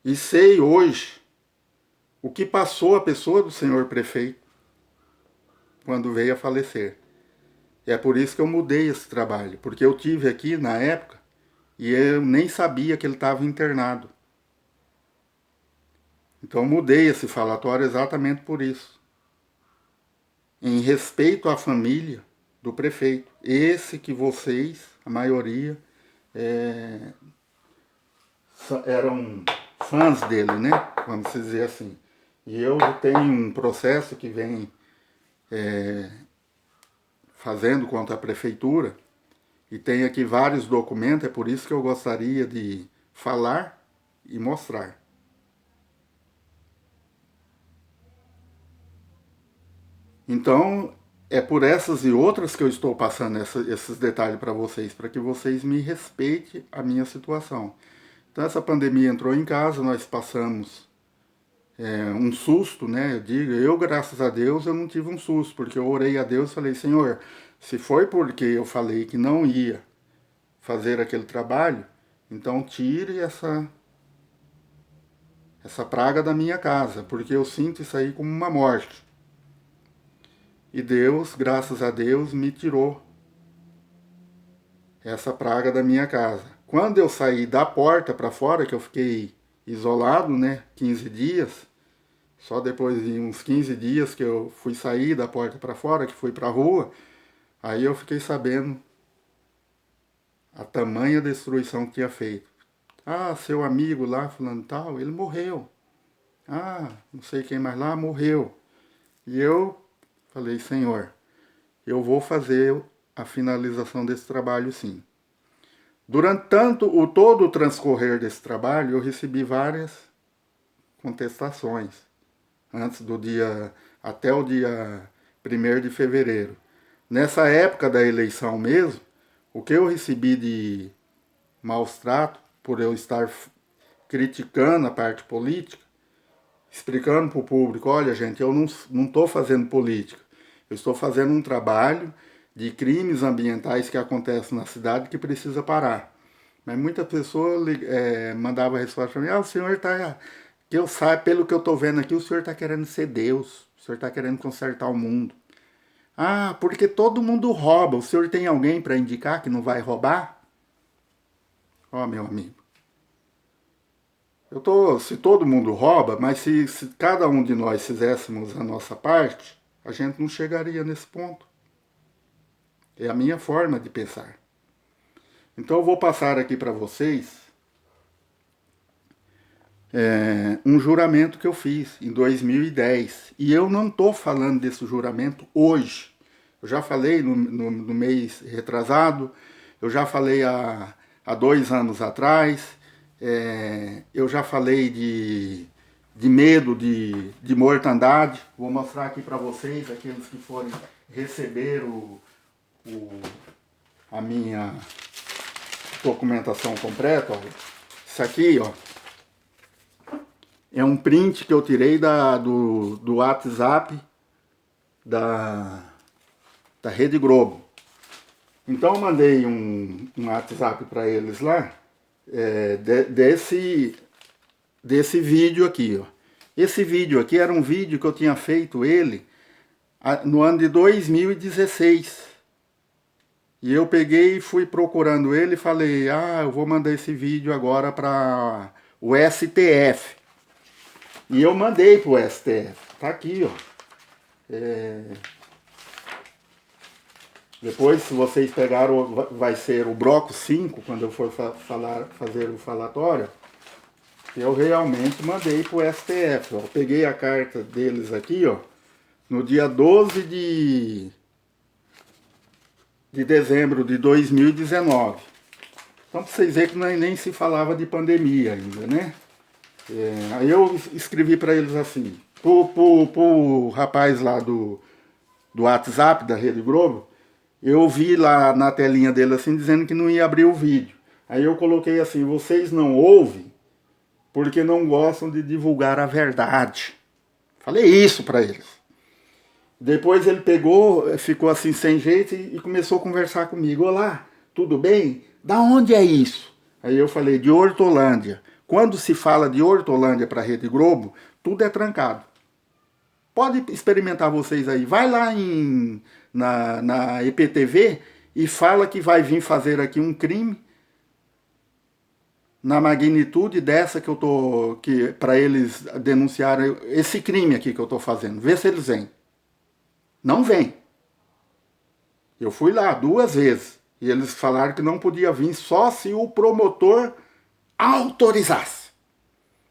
Speaker 1: E sei hoje o que passou a pessoa do senhor prefeito quando veio a falecer. É por isso que eu mudei esse trabalho, porque eu tive aqui na época e eu nem sabia que ele estava internado. Então eu mudei esse falatório exatamente por isso. Em respeito à família do prefeito. Esse que vocês, a maioria, eram fãs dele, né? Vamos dizer assim. E eu tenho um processo que vem fazendo contra a prefeitura e tem aqui vários documentos, é por isso que eu gostaria de falar e mostrar. Então, é por essas e outras que eu estou passando esses detalhes para que vocês me respeitem a minha situação. Então, essa pandemia entrou em casa, nós passamos um susto, né? Eu, graças a Deus, eu não tive um susto, porque eu orei a Deus e falei, Senhor, se foi porque eu falei que não ia fazer aquele trabalho, então tire essa praga da minha casa, porque eu sinto isso aí como uma morte. E Deus, graças a Deus, me tirou essa praga da minha casa. Quando eu saí da porta para fora, que eu fiquei isolado, né, 15 dias, só depois de uns 15 dias que eu fui sair da porta para fora, que fui para a rua, aí eu fiquei sabendo a tamanha destruição que tinha feito. Ah, seu amigo lá, fulano tal, ele morreu. Ah, não sei quem mais lá, morreu. E eu falei, Senhor, eu vou fazer a finalização desse trabalho sim. Durante todo o transcorrer desse trabalho, eu recebi várias contestações. Até o dia 1º de fevereiro. Nessa época da eleição mesmo, o que eu recebi de maus tratos, por eu estar criticando a parte política, explicando para o público, olha gente, eu não estou fazendo política, eu estou fazendo um trabalho de crimes ambientais que acontecem na cidade que precisa parar. Mas muita pessoa mandava a resposta para mim, o senhor está, que eu saiba, pelo que eu estou vendo aqui, o senhor está querendo ser Deus, o senhor está querendo consertar o mundo. Ah, porque todo mundo rouba, o senhor tem alguém para indicar que não vai roubar? Meu amigo, se todo mundo rouba, mas se cada um de nós fizéssemos a nossa parte, a gente não chegaria nesse ponto. É a minha forma de pensar. Então eu vou passar aqui para vocês um juramento que eu fiz em 2010. E eu não estou falando desse juramento hoje. Eu já falei no mês retrasado, eu já falei há 2 anos atrás, eu já falei de medo, de mortandade. Vou mostrar aqui para vocês, aqueles que forem receber a minha documentação completa. Ó. Isso aqui, ó, é um print que eu tirei do WhatsApp da Rede Globo. Então eu mandei um WhatsApp para eles lá, desse vídeo aqui. Ó. Esse vídeo aqui era um vídeo que eu tinha feito no ano de 2016. E eu peguei e fui procurando ele e falei, eu vou mandar esse vídeo agora para o STF. E eu mandei para o STF. Tá aqui, ó. Depois, se vocês pegaram, vai ser o bloco 5, quando eu for fazer o falatório, eu realmente mandei para o STF. Ó. Eu peguei a carta deles aqui, ó, no dia 12 de dezembro de 2019. Então, para vocês verem que nem se falava de pandemia ainda, né? Aí eu escrevi para eles assim, pro rapaz lá do WhatsApp da Rede Globo, Eu vi lá na telinha dele assim, dizendo que não ia abrir o vídeo. Aí eu coloquei assim, vocês não ouvem porque não gostam de divulgar a verdade. Falei isso para eles. Depois ele pegou, ficou assim sem jeito e começou a conversar comigo. Olá, tudo bem? Da onde é isso? Aí eu falei, de Hortolândia. Quando se fala de Hortolândia para a Rede Globo, tudo é trancado. Pode experimentar vocês aí. Vai lá na EPTV e fala que vai vir fazer aqui um crime na magnitude dessa que eu tô, que para eles denunciarem esse crime aqui que eu tô fazendo. Vê se eles vêm. Não vem. Eu fui lá 2 vezes e eles falaram que não podia vir só se o promotor autorizasse.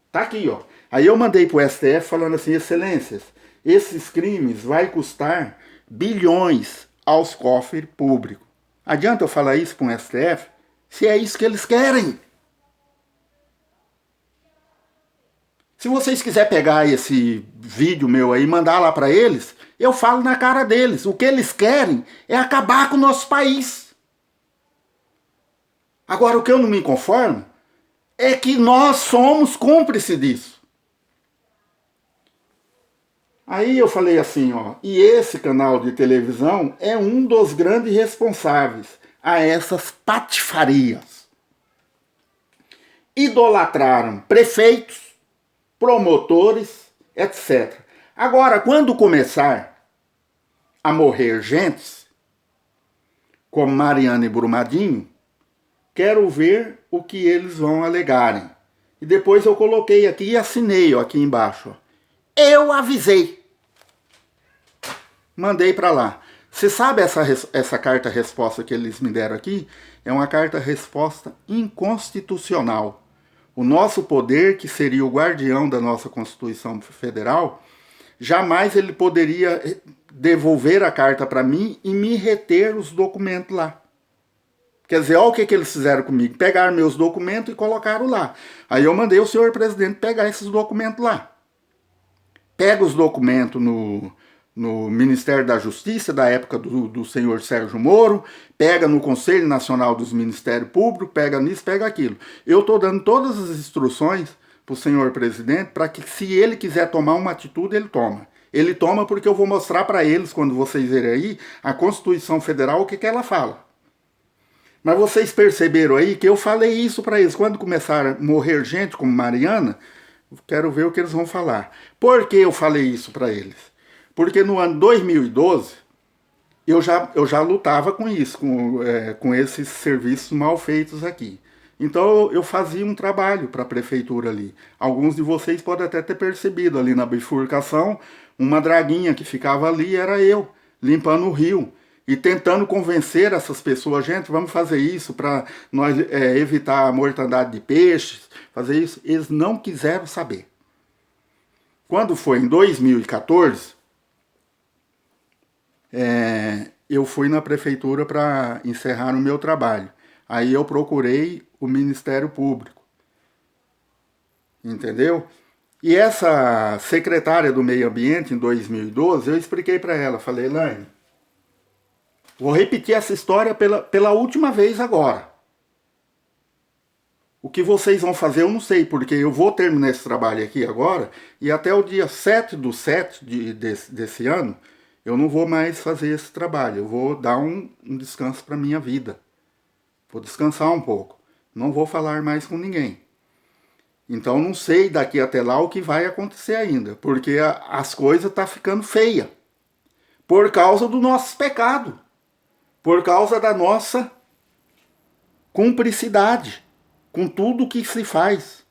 Speaker 1: Tá aqui, ó. Aí eu mandei pro STF falando assim, excelências, esses crimes vai custar bilhões aos cofres públicos. Adianta eu falar isso para um STF? Se é isso que eles querem. Se vocês quiserem pegar esse vídeo meu aí e mandar lá para eles, eu falo na cara deles. O que eles querem é acabar com o nosso país. Agora, o que eu não me conformo é que nós somos cúmplices disso. Aí eu falei assim, ó, e esse canal de televisão é um dos grandes responsáveis a essas patifarias. Idolatraram prefeitos, promotores, etc. Agora, quando começar a morrer gentes, como Mariana e Brumadinho, quero ver o que eles vão alegarem. E depois eu coloquei aqui e assinei, ó, aqui embaixo. Ó. Eu avisei. Mandei para lá. Você sabe essa carta-resposta que eles me deram aqui? É uma carta-resposta inconstitucional. O nosso poder, que seria o guardião da nossa Constituição Federal, jamais ele poderia devolver a carta para mim e me reter os documentos lá. Quer dizer, olha o que eles fizeram comigo. Pegaram meus documentos e colocaram lá. Aí eu mandei o senhor presidente pegar esses documentos lá. Pega os documentos no Ministério da Justiça, da época do senhor Sérgio Moro, pega no Conselho Nacional dos Ministérios Públicos, pega nisso, pega aquilo. Eu estou dando todas as instruções para o senhor presidente para que, se ele quiser tomar uma atitude, ele toma. Ele toma porque eu vou mostrar para eles, quando vocês verem aí, a Constituição Federal, o que ela fala. Mas vocês perceberam aí que eu falei isso para eles. Quando começaram a morrer gente como Mariana, quero ver o que eles vão falar. Por que eu falei isso para eles? Porque no ano 2012, eu já lutava com isso, com esses serviços mal feitos aqui. Então eu fazia um trabalho para a prefeitura ali. Alguns de vocês podem até ter percebido ali na bifurcação, uma draguinha que ficava ali era eu, limpando o rio. E tentando convencer essas pessoas, gente, vamos fazer isso para nós evitar a mortandade de peixes, fazer isso. Eles não quiseram saber. Quando foi em 2014, eu fui na prefeitura para encerrar o meu trabalho. Aí eu procurei o Ministério Público. Entendeu? E essa secretária do Meio Ambiente, em 2012, eu expliquei para ela, falei, Elaine, vou repetir essa história pela última vez agora. O que vocês vão fazer eu não sei, porque eu vou terminar esse trabalho aqui agora, e até o dia 7/7 desse ano, eu não vou mais fazer esse trabalho. Eu vou dar um descanso para a minha vida. Vou descansar um pouco. Não vou falar mais com ninguém. Então não sei daqui até lá o que vai acontecer ainda, porque as coisas estão ficando feias. Por causa do nosso pecado. Por causa da nossa cumplicidade com tudo que se faz.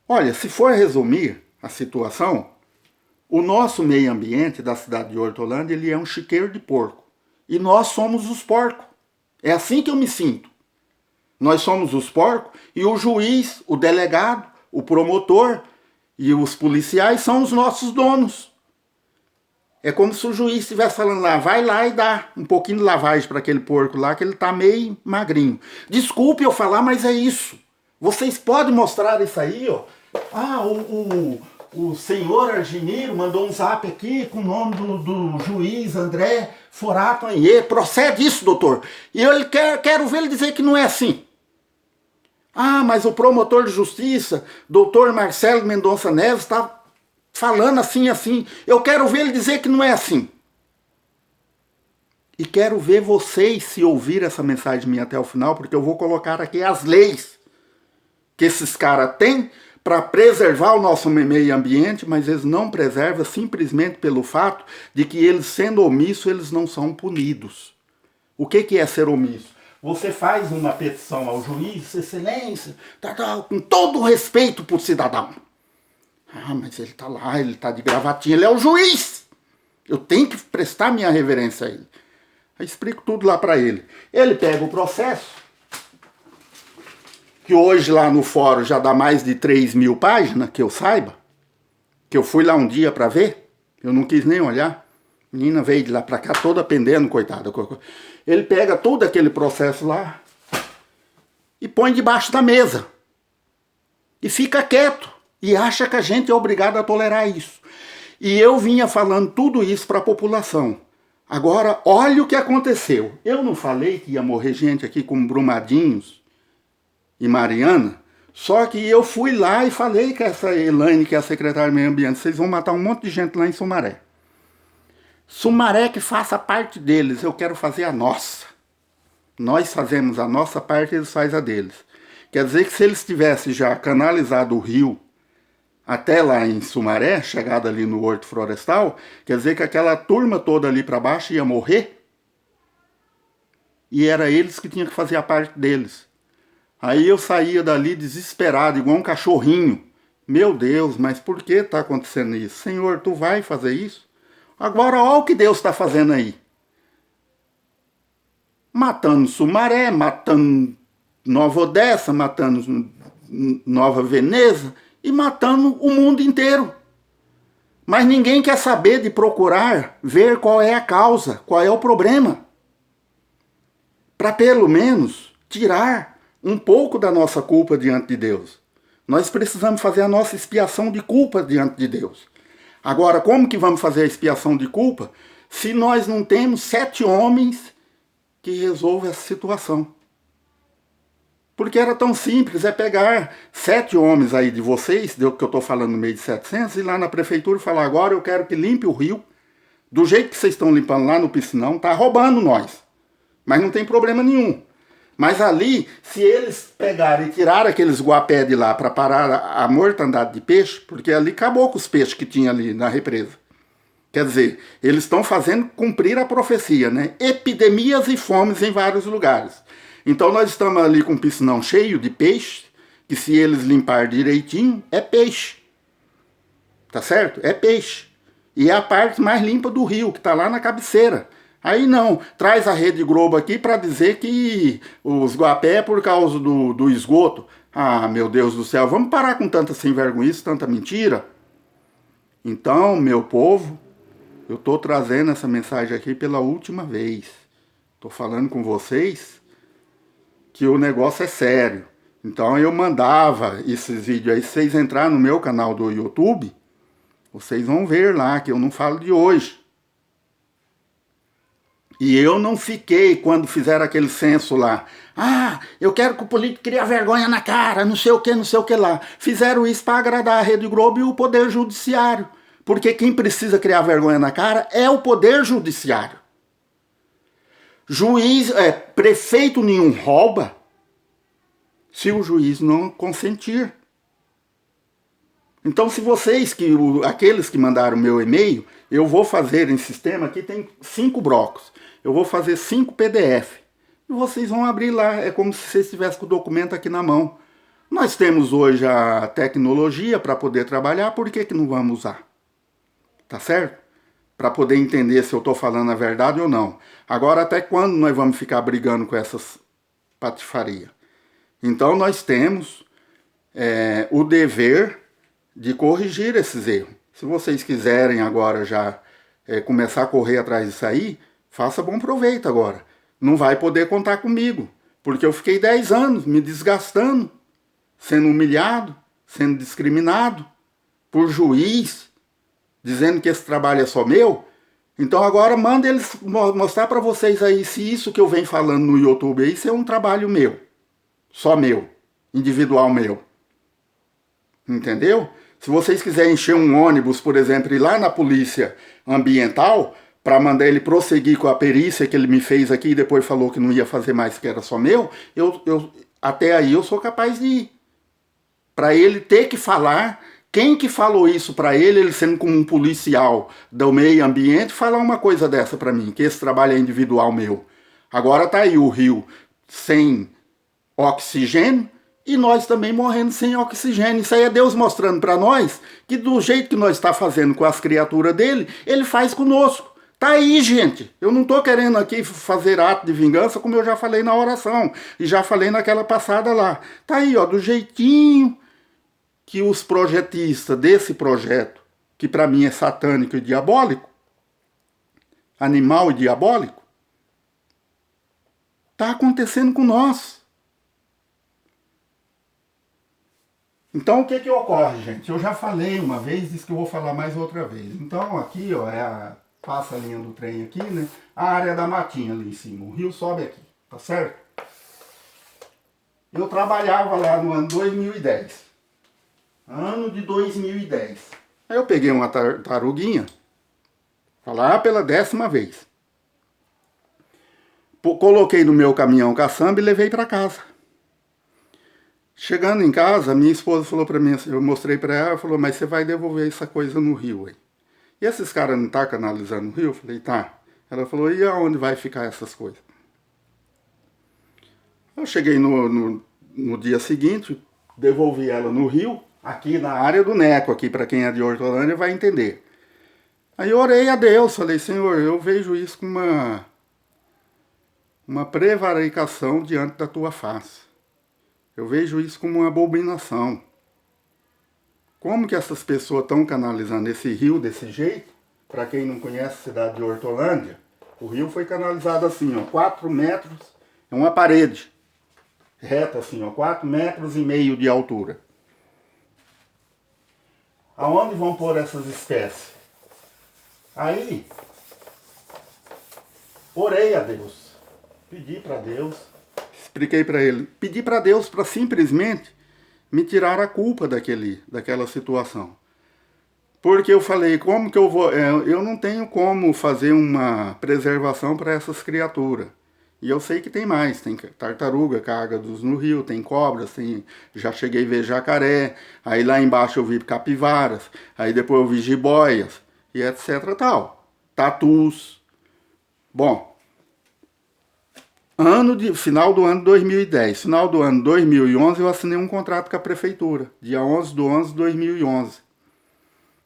Speaker 1: Olha, se for resumir a situação, o nosso meio ambiente da cidade de Hortolândia, ele é um chiqueiro de porco. E nós somos os porcos. É assim que eu me sinto. Nós somos os porcos e o juiz, o delegado, o promotor e os policiais são os nossos donos. É como se o juiz estivesse falando lá, vai lá e dá um pouquinho de lavagem para aquele porco lá, que ele está meio magrinho. Desculpe eu falar, mas é isso. Vocês podem mostrar isso aí, ó. Ah, o senhor Arginiro mandou um zap aqui com o nome do juiz André Forato Anhê. Procede isso, doutor. E eu quero ver ele dizer que não é assim. Ah, mas o promotor de justiça, doutor Marcelo Mendonça Neves, está falando assim, assim. Eu quero ver ele dizer que não é assim. E quero ver vocês se ouvir essa mensagem minha até o final, porque eu vou colocar aqui as leis que esses caras têm para preservar o nosso meio ambiente, mas eles não preservam simplesmente pelo fato de que eles, sendo omissos, eles não são punidos. O que é ser omisso? Você faz uma petição ao juiz, excelência, com todo o respeito para o cidadão. Ah, mas ele está lá, ele está de gravatinha, ele é o juiz. Eu tenho que prestar minha reverência a ele. Aí explico tudo lá para ele. Ele pega o processo, que hoje lá no fórum já dá mais de 3.000 páginas, que eu saiba, que eu fui lá um dia para ver, eu não quis nem olhar. A menina veio de lá para cá toda pendendo, coitada. Ele pega todo aquele processo lá e põe debaixo da mesa. E fica quieto. E acha que a gente é obrigado a tolerar isso. E eu vinha falando tudo isso para a população. Agora, olha o que aconteceu. Eu não falei que ia morrer gente aqui como Brumadinhos e Mariana, só que eu fui lá e falei que essa Elaine, que é a secretária do Meio Ambiente, vocês vão matar um monte de gente lá em Sumaré. Sumaré que faça parte deles, eu quero fazer a nossa. Nós fazemos a nossa parte, eles fazem a deles. Quer dizer que se eles tivessem já canalizado o rio até lá em Sumaré, chegado ali no Horto Florestal, quer dizer que aquela turma toda ali para baixo ia morrer. E era eles que tinham que fazer a parte deles. Aí eu saía dali desesperado, igual um cachorrinho. Meu Deus, mas por que está acontecendo isso? Senhor, tu vai fazer isso? Agora olha o que Deus está fazendo aí. Matando Sumaré, matando Nova Odessa, matando Nova Veneza e matando o mundo inteiro. Mas ninguém quer saber de procurar ver qual é a causa, qual é o problema. Para pelo menos tirar um pouco da nossa culpa diante de Deus. Nós precisamos fazer a nossa expiação de culpa diante de Deus. Agora, como que vamos fazer a expiação de culpa se nós não temos 7 homens que resolvam essa situação? Porque era tão simples, é pegar 7 homens aí de vocês, que eu estou falando no meio de 700, e lá na prefeitura falar, agora eu quero que limpe o rio, do jeito que vocês estão limpando lá no piscinão, tá roubando nós. Mas não tem problema nenhum. Mas ali, se eles pegarem e tirarem aqueles guapé de lá para parar a mortandade de peixe, porque ali acabou com os peixes que tinha ali na represa. Quer dizer, eles estão fazendo cumprir a profecia, né? Epidemias e fomes em vários lugares. Então nós estamos ali com um piscinão cheio de peixe, que se eles limpar direitinho, é peixe. Tá certo? É peixe. E é a parte mais limpa do rio, que está lá na cabeceira. Aí não, traz a Rede Globo aqui para dizer que os guapé é por causa do esgoto. Ah, meu Deus do céu, vamos parar com tanta sem vergonhice, tanta mentira? Então, meu povo, eu estou trazendo essa mensagem aqui pela última vez. Estou falando com vocês que o negócio é sério. Então eu mandava esses vídeos aí, se vocês entrarem no meu canal do YouTube, vocês vão ver lá que eu não falo de hoje. E eu não fiquei, quando fizeram aquele censo lá, ah, eu quero que o político crie vergonha na cara, não sei o que lá. Fizeram isso para agradar a Rede Globo e o Poder Judiciário. Porque quem precisa criar vergonha na cara é o Poder Judiciário. Prefeito nenhum rouba se o juiz não consentir. Então, se vocês, aqueles que mandaram meu e-mail, eu vou fazer em sistema, aqui tem 5 blocos. Eu vou fazer 5 PDF. E vocês vão abrir lá, é como se vocês estivessem com o documento aqui na mão. Nós temos hoje a tecnologia para poder trabalhar, por que não vamos usar? Tá certo? Para poder entender se eu estou falando a verdade ou não. Agora, até quando nós vamos ficar brigando com essas patifarias? Então, nós temos o dever de corrigir esses erros. Se vocês quiserem agora já começar a correr atrás disso aí, faça bom proveito agora. Não vai poder contar comigo, porque eu fiquei 10 anos me desgastando, sendo humilhado, sendo discriminado. por juiz, dizendo que esse trabalho é só meu. Então agora manda eles mostrar para vocês aí se isso que eu venho falando no YouTube aí, isso é um trabalho meu. Só meu. Individual meu. Entendeu? Se vocês quiserem encher um ônibus, por exemplo, ir lá na polícia ambiental, para mandar ele prosseguir com a perícia que ele me fez aqui e depois falou que não ia fazer mais, que era só meu, até aí eu sou capaz de ir. Para ele ter que falar, quem que falou isso para ele sendo como um policial do meio ambiente, falar uma coisa dessa para mim, que esse trabalho é individual meu. Agora tá aí o rio sem oxigênio, e nós também morrendo sem oxigênio. Isso aí é Deus mostrando para nós que do jeito que nós está fazendo com as criaturas dele, ele faz conosco. Tá aí, gente. Eu não estou querendo aqui fazer ato de vingança, como eu já falei na oração. E já falei naquela passada lá. Tá aí, ó, do jeitinho que os projetistas desse projeto, que para mim é satânico e diabólico, animal e diabólico, tá acontecendo com nós. Então, o que que ocorre, gente? Eu já falei uma vez, disse que eu vou falar mais outra vez. Então, aqui, ó, passa a linha do trem aqui, né? A área da matinha ali em cima. O rio sobe aqui, tá certo? Eu trabalhava lá no ano 2010. Ano de 2010. Aí eu peguei uma taruguinha, lá pela 10ª vez. Coloquei no meu caminhão caçamba e levei para casa. Chegando em casa, minha esposa falou para mim assim, eu mostrei para ela, falou, mas você vai devolver essa coisa no rio aí. E esses caras não estão canalizando o rio? Eu falei, tá. Ela falou, e aonde vai ficar essas coisas? Eu cheguei no dia seguinte, devolvi ela no rio, aqui na área do Neco, aqui para quem é de Hortolândia vai entender. Aí eu orei a Deus, falei, Senhor, eu vejo isso como uma prevaricação diante da tua face. Eu vejo isso como uma abominação. Como que essas pessoas estão canalizando esse rio desse jeito? Para quem não conhece a cidade de Hortolândia, o rio foi canalizado assim, ó, 4 metros, é uma parede reta assim, ó, 4,5 metros de altura. Aonde vão pôr essas espécies? Aí, orei a Deus, pedi para Deus, expliquei para ele, pedi para Deus para simplesmente me tirar a culpa daquela situação. Porque eu falei, como que eu vou... eu não tenho como fazer uma preservação para essas criaturas. E eu sei que tem mais, tem tartaruga, cágados no rio, tem cobras, já cheguei a ver jacaré, aí lá embaixo eu vi capivaras, aí depois eu vi jiboias, e etc tal. Tatus. Bom, final do ano 2010, final do ano 2011 eu assinei um contrato com a prefeitura, dia 11/11/2011.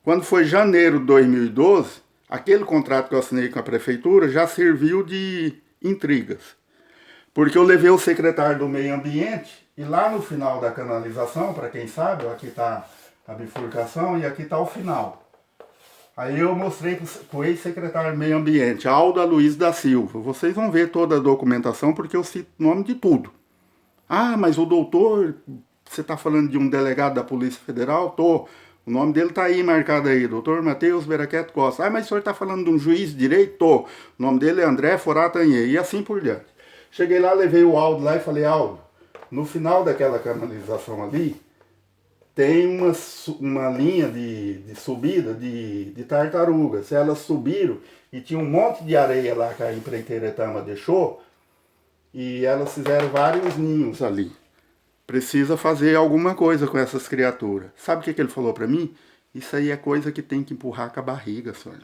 Speaker 1: Quando foi janeiro de 2012, aquele contrato que eu assinei com a prefeitura já serviu de intrigas. Porque eu levei o secretário do meio ambiente e lá no final da canalização, para quem sabe, aqui está a bifurcação e aqui está o final. Aí eu mostrei para o ex-secretário do meio ambiente, Aldo Luiz da Silva. Vocês vão ver toda a documentação porque eu cito o nome de tudo. Ah, mas o doutor, você está falando de um delegado da Polícia Federal? Tô. O nome dele está aí marcado aí, doutor Matheus Beraqueto Costa. Ah, mas o senhor está falando de um juiz de direito? Tô. O nome dele é André Foratanhê, e assim por diante. Cheguei lá, levei o Aldo lá e falei, Aldo, no final daquela canalização ali, tem uma linha de subida de tartarugas. Se elas subiram e tinha um monte de areia lá que a empreiteiretama deixou, e elas fizeram vários ninhos ali. Precisa fazer alguma coisa com essas criaturas. Sabe o que ele falou para mim? Isso aí é coisa que tem que empurrar com a barriga, senhor.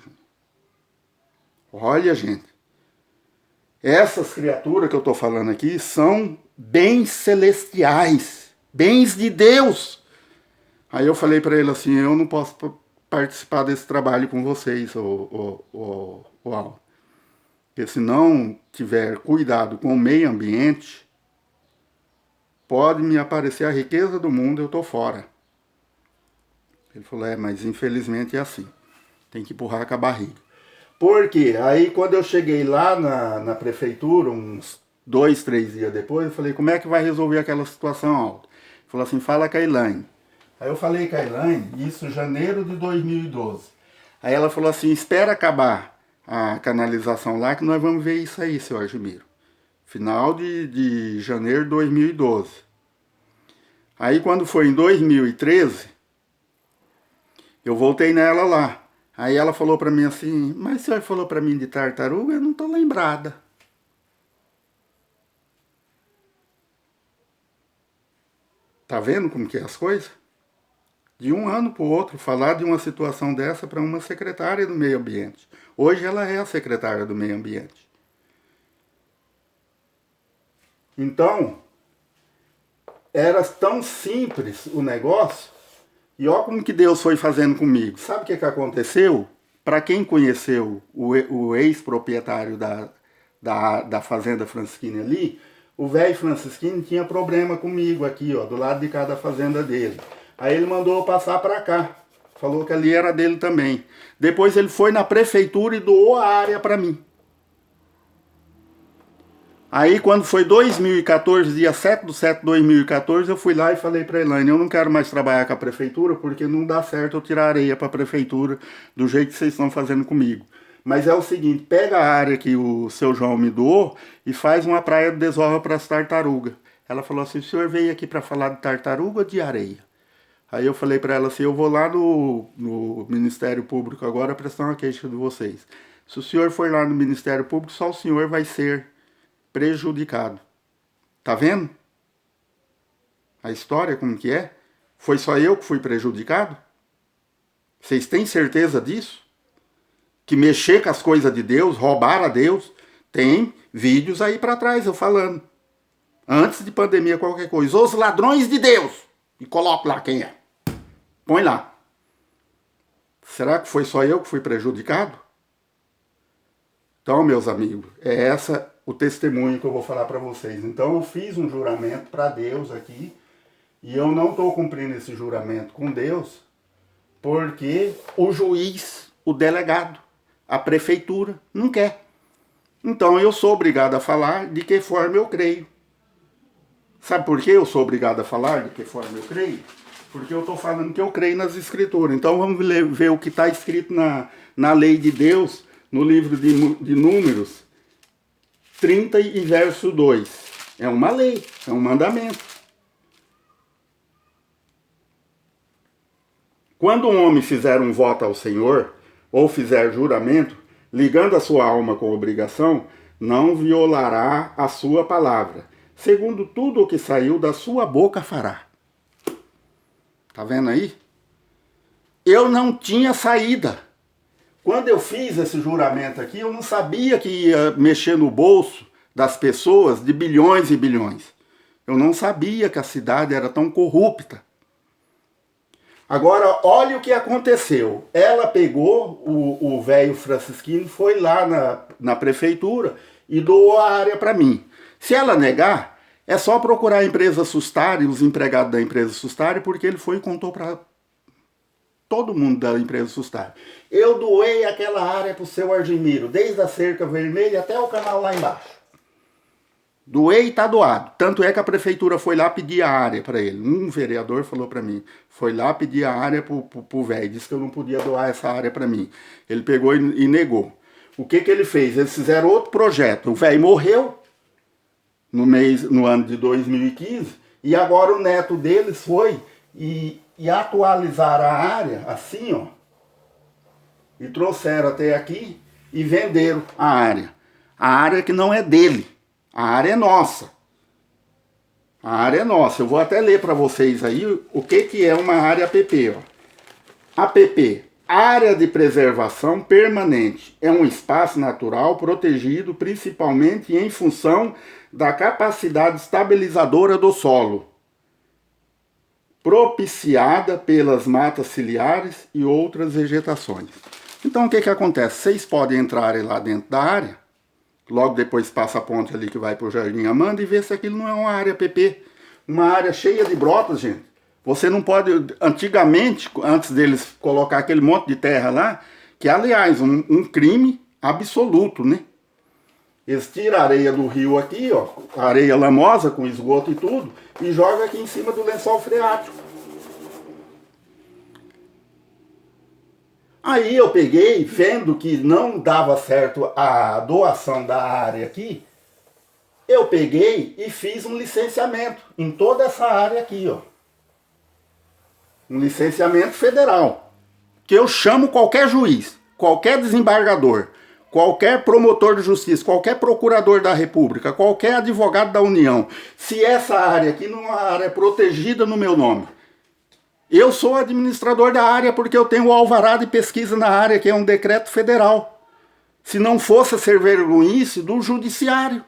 Speaker 1: Olha, gente. Essas criaturas que eu estou falando aqui são bens celestiais. Bens de Deus. Aí eu falei para ele assim, eu não posso participar desse trabalho com vocês, Aldo. Porque se não tiver cuidado com o meio ambiente, pode me aparecer a riqueza do mundo, eu tô fora. Ele falou, mas infelizmente é assim. Tem que empurrar com a barriga. Por quê? Aí quando eu cheguei lá na prefeitura, uns 2-3 dias depois, eu falei, como é que vai resolver aquela situação, Aldo? Ele falou assim, fala com a Elaine. Aí eu falei com a Elaine, isso em janeiro de 2012. Aí ela falou assim, espera acabar a canalização lá que nós vamos ver isso aí, seu Argimiro. Final de janeiro de 2012. Aí quando foi em 2013, eu voltei nela lá. Aí ela falou pra mim assim, mas o senhor falou pra mim de tartaruga? Eu não tô lembrada. Tá vendo como que é as coisas? De um ano para o outro, falar de uma situação dessa para uma secretária do meio ambiente. Hoje ela é a secretária do meio ambiente. Então, era tão simples o negócio, e olha como que Deus foi fazendo comigo. Sabe o que aconteceu? Para quem conheceu o ex-proprietário da Fazenda Francisquini ali, o velho Francisquini tinha problema comigo aqui, ó, do lado de cada fazenda dele. Aí ele mandou eu passar para cá. Falou que ali era dele também. Depois ele foi na prefeitura e doou a área para mim. Aí quando foi 2014, dia 7/7/2014, eu fui lá e falei para a Elaine, eu não quero mais trabalhar com a prefeitura porque não dá certo eu tirar areia para a prefeitura do jeito que vocês estão fazendo comigo. Mas é o seguinte, pega a área que o seu João me doou e faz uma praia de desova para as tartarugas. Ela falou assim, o senhor veio aqui para falar de tartaruga ou de areia? Aí eu falei para ela assim, eu vou lá no Ministério Público agora prestar uma queixa de vocês. Se o senhor for lá no Ministério Público, só o senhor vai ser prejudicado. Tá vendo? A história como que é? Foi só eu que fui prejudicado? Vocês têm certeza disso? Que mexer com as coisas de Deus, roubar a Deus, tem vídeos aí para trás eu falando. Antes de pandemia, qualquer coisa. Os ladrões de Deus. E coloco lá quem é. Põe lá. Será que foi só eu que fui prejudicado? Então, meus amigos, é essa o testemunho que eu vou falar para vocês. Então, eu fiz um juramento para Deus aqui, e eu não estou cumprindo esse juramento com Deus, porque o juiz, o delegado, a prefeitura, não quer. Então, eu sou obrigado a falar de que forma eu creio. Sabe por que eu sou obrigado a falar de que forma eu creio? Porque eu estou falando que eu creio nas Escrituras. Então vamos ver o que está escrito na lei de Deus, no livro de Números 30 e verso 2. É uma lei, é um mandamento. Quando um homem fizer um voto ao Senhor, ou fizer juramento, ligando a sua alma com obrigação, não violará a sua palavra. Segundo tudo o que saiu da sua boca fará. Tá vendo aí? Eu não tinha saída. Quando eu fiz esse juramento aqui, eu não sabia que ia mexer no bolso das pessoas de bilhões e bilhões. Eu não sabia que a cidade era tão corrupta. Agora, olha o que aconteceu. Ela pegou o velho Francisquini, foi lá na prefeitura e doou a área para mim. Se ela negar, é só procurar a empresa Sustari, os empregados da empresa Sustari, porque ele foi e contou para todo mundo da empresa Sustari. Eu doei aquela área para o seu Argimiro, desde a cerca vermelha até o canal lá embaixo. Doei e está doado. Tanto é que a prefeitura foi lá pedir a área para ele. Um vereador falou para mim, foi lá pedir a área para o velho, disse que eu não podia doar essa área para mim. Ele pegou e negou. O que ele fez? Eles fizeram outro projeto. O velho morreu no ano de 2015 e agora o neto deles foi e atualizaram a área assim, ó, e trouxeram até aqui e venderam a área que não é dele, a área é nossa, a área é nossa. Eu vou até ler para vocês aí o que é uma área APP, ó. APP, área de preservação permanente, é um espaço natural protegido principalmente em função da capacidade estabilizadora do solo, propiciada pelas matas ciliares e outras vegetações. Então o que acontece? Vocês podem entrar lá dentro da área, logo depois passa a ponte ali que vai para o Jardim Amanda e ver se aquilo não é uma área PP, uma área cheia de brotas, gente. Você não pode, antigamente, antes deles colocar aquele monte de terra lá, que aliás, um crime absoluto, né? Eles tiram a areia do rio aqui, ó, areia lamosa com esgoto e tudo, e jogam aqui em cima do lençol freático. Aí eu peguei, vendo que não dava certo a doação da área aqui, eu peguei e fiz um licenciamento em toda essa área aqui, ó. Um licenciamento federal, que eu chamo qualquer juiz, qualquer desembargador, qualquer promotor de justiça, qualquer procurador da República, qualquer advogado da União, se essa área aqui não é uma área protegida no meu nome, eu sou administrador da área porque eu tenho o alvará de pesquisa na área, que é um decreto federal. Se não fosse a ser vergonhice do judiciário.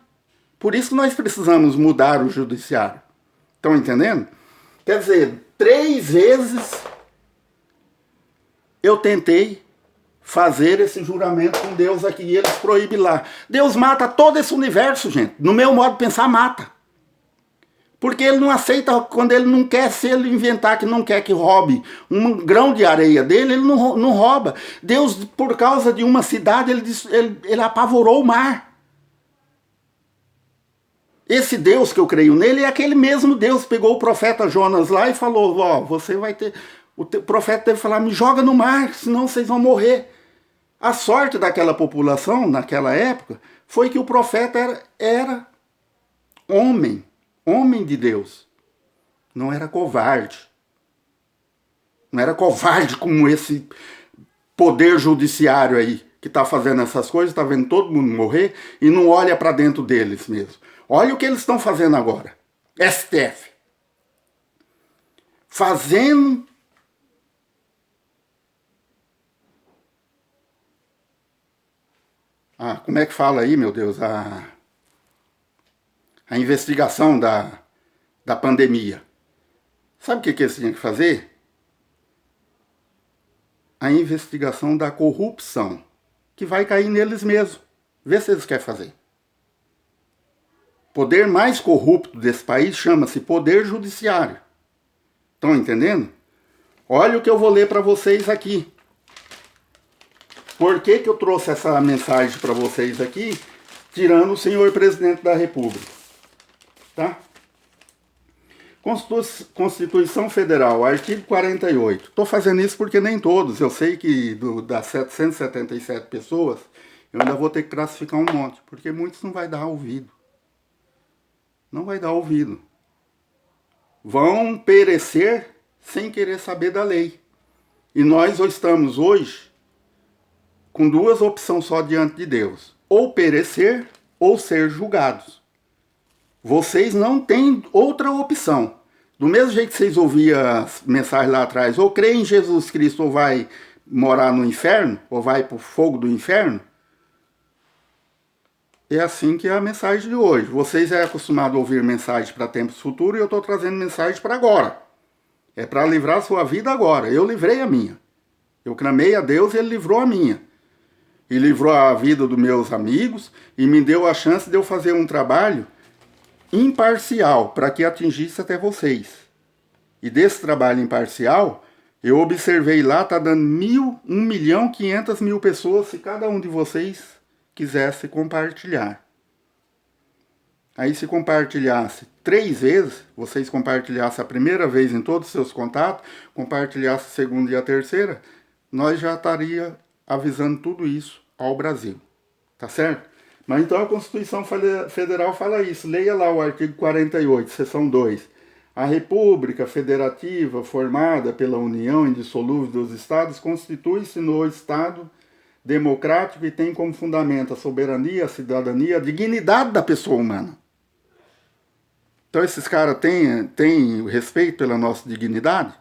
Speaker 1: Por isso que nós precisamos mudar o judiciário. Estão entendendo? Quer dizer, 3 vezes eu tentei fazer esse juramento com Deus aqui e eles proíbem lá. Deus mata todo esse universo, gente. No meu modo de pensar, mata. Porque ele não aceita, quando ele não quer, se ele inventar que não quer que roube um grão de areia dele, ele não rouba. Deus, por causa de uma cidade, ele apavorou o mar. Esse Deus que eu creio nele é aquele mesmo Deus que pegou o profeta Jonas lá e falou, ó, você vai ter... O profeta teve que falar, me joga no mar, senão vocês vão morrer. A sorte daquela população, naquela época, foi que o profeta era homem de Deus. Não era covarde. Não era covarde como esse poder judiciário aí, que está fazendo essas coisas, está vendo todo mundo morrer e não olha para dentro deles mesmo. Olha o que eles estão fazendo agora. STF. Fazendo... como é que fala aí, meu Deus? A investigação da pandemia. Sabe o que eles tinham que fazer? A investigação da corrupção, que vai cair neles mesmos. Vê se eles querem fazer. O poder mais corrupto desse país chama-se Poder Judiciário. Estão entendendo? Olha o que eu vou ler para vocês aqui. Por que eu trouxe essa mensagem para vocês aqui, tirando o senhor presidente da República? Tá? Constituição Federal, artigo 48. Estou fazendo isso porque nem todos. Eu sei que das 777 pessoas, eu ainda vou ter que classificar um monte, porque muitos não vai dar ouvido. Não vai dar ouvido. Vão perecer sem querer saber da lei. E nós estamos hoje com 2 opções só diante de Deus. Ou perecer, ou ser julgados. Vocês não têm outra opção. Do mesmo jeito que vocês ouviam as mensagens lá atrás, ou crê em Jesus Cristo, ou vai morar no inferno, ou vai para o fogo do inferno, é assim que é a mensagem de hoje. Vocês é acostumado a ouvir mensagens para tempos futuros e eu estou trazendo mensagem para agora. É para livrar a sua vida agora. Eu livrei a minha. Eu clamei a Deus e Ele livrou a minha. E livrou a vida dos meus amigos e me deu a chance de eu fazer um trabalho imparcial para que atingisse até vocês. E desse trabalho imparcial, eu observei lá, está dando 1.500.000 pessoas se cada um de vocês quisesse compartilhar. Aí se compartilhasse 3 vezes, vocês compartilhassem a primeira vez em todos os seus contatos, compartilhasse a segunda e a terceira, nós já estaria avisando tudo isso ao Brasil. Tá certo? Mas então a Constituição Federal fala isso. Leia lá o artigo 48, seção 2. A República Federativa formada pela União Indissolúvel dos Estados constitui-se no Estado democrático e tem como fundamento a soberania, a cidadania, a dignidade da pessoa humana. Então esses caras têm respeito pela nossa dignidade?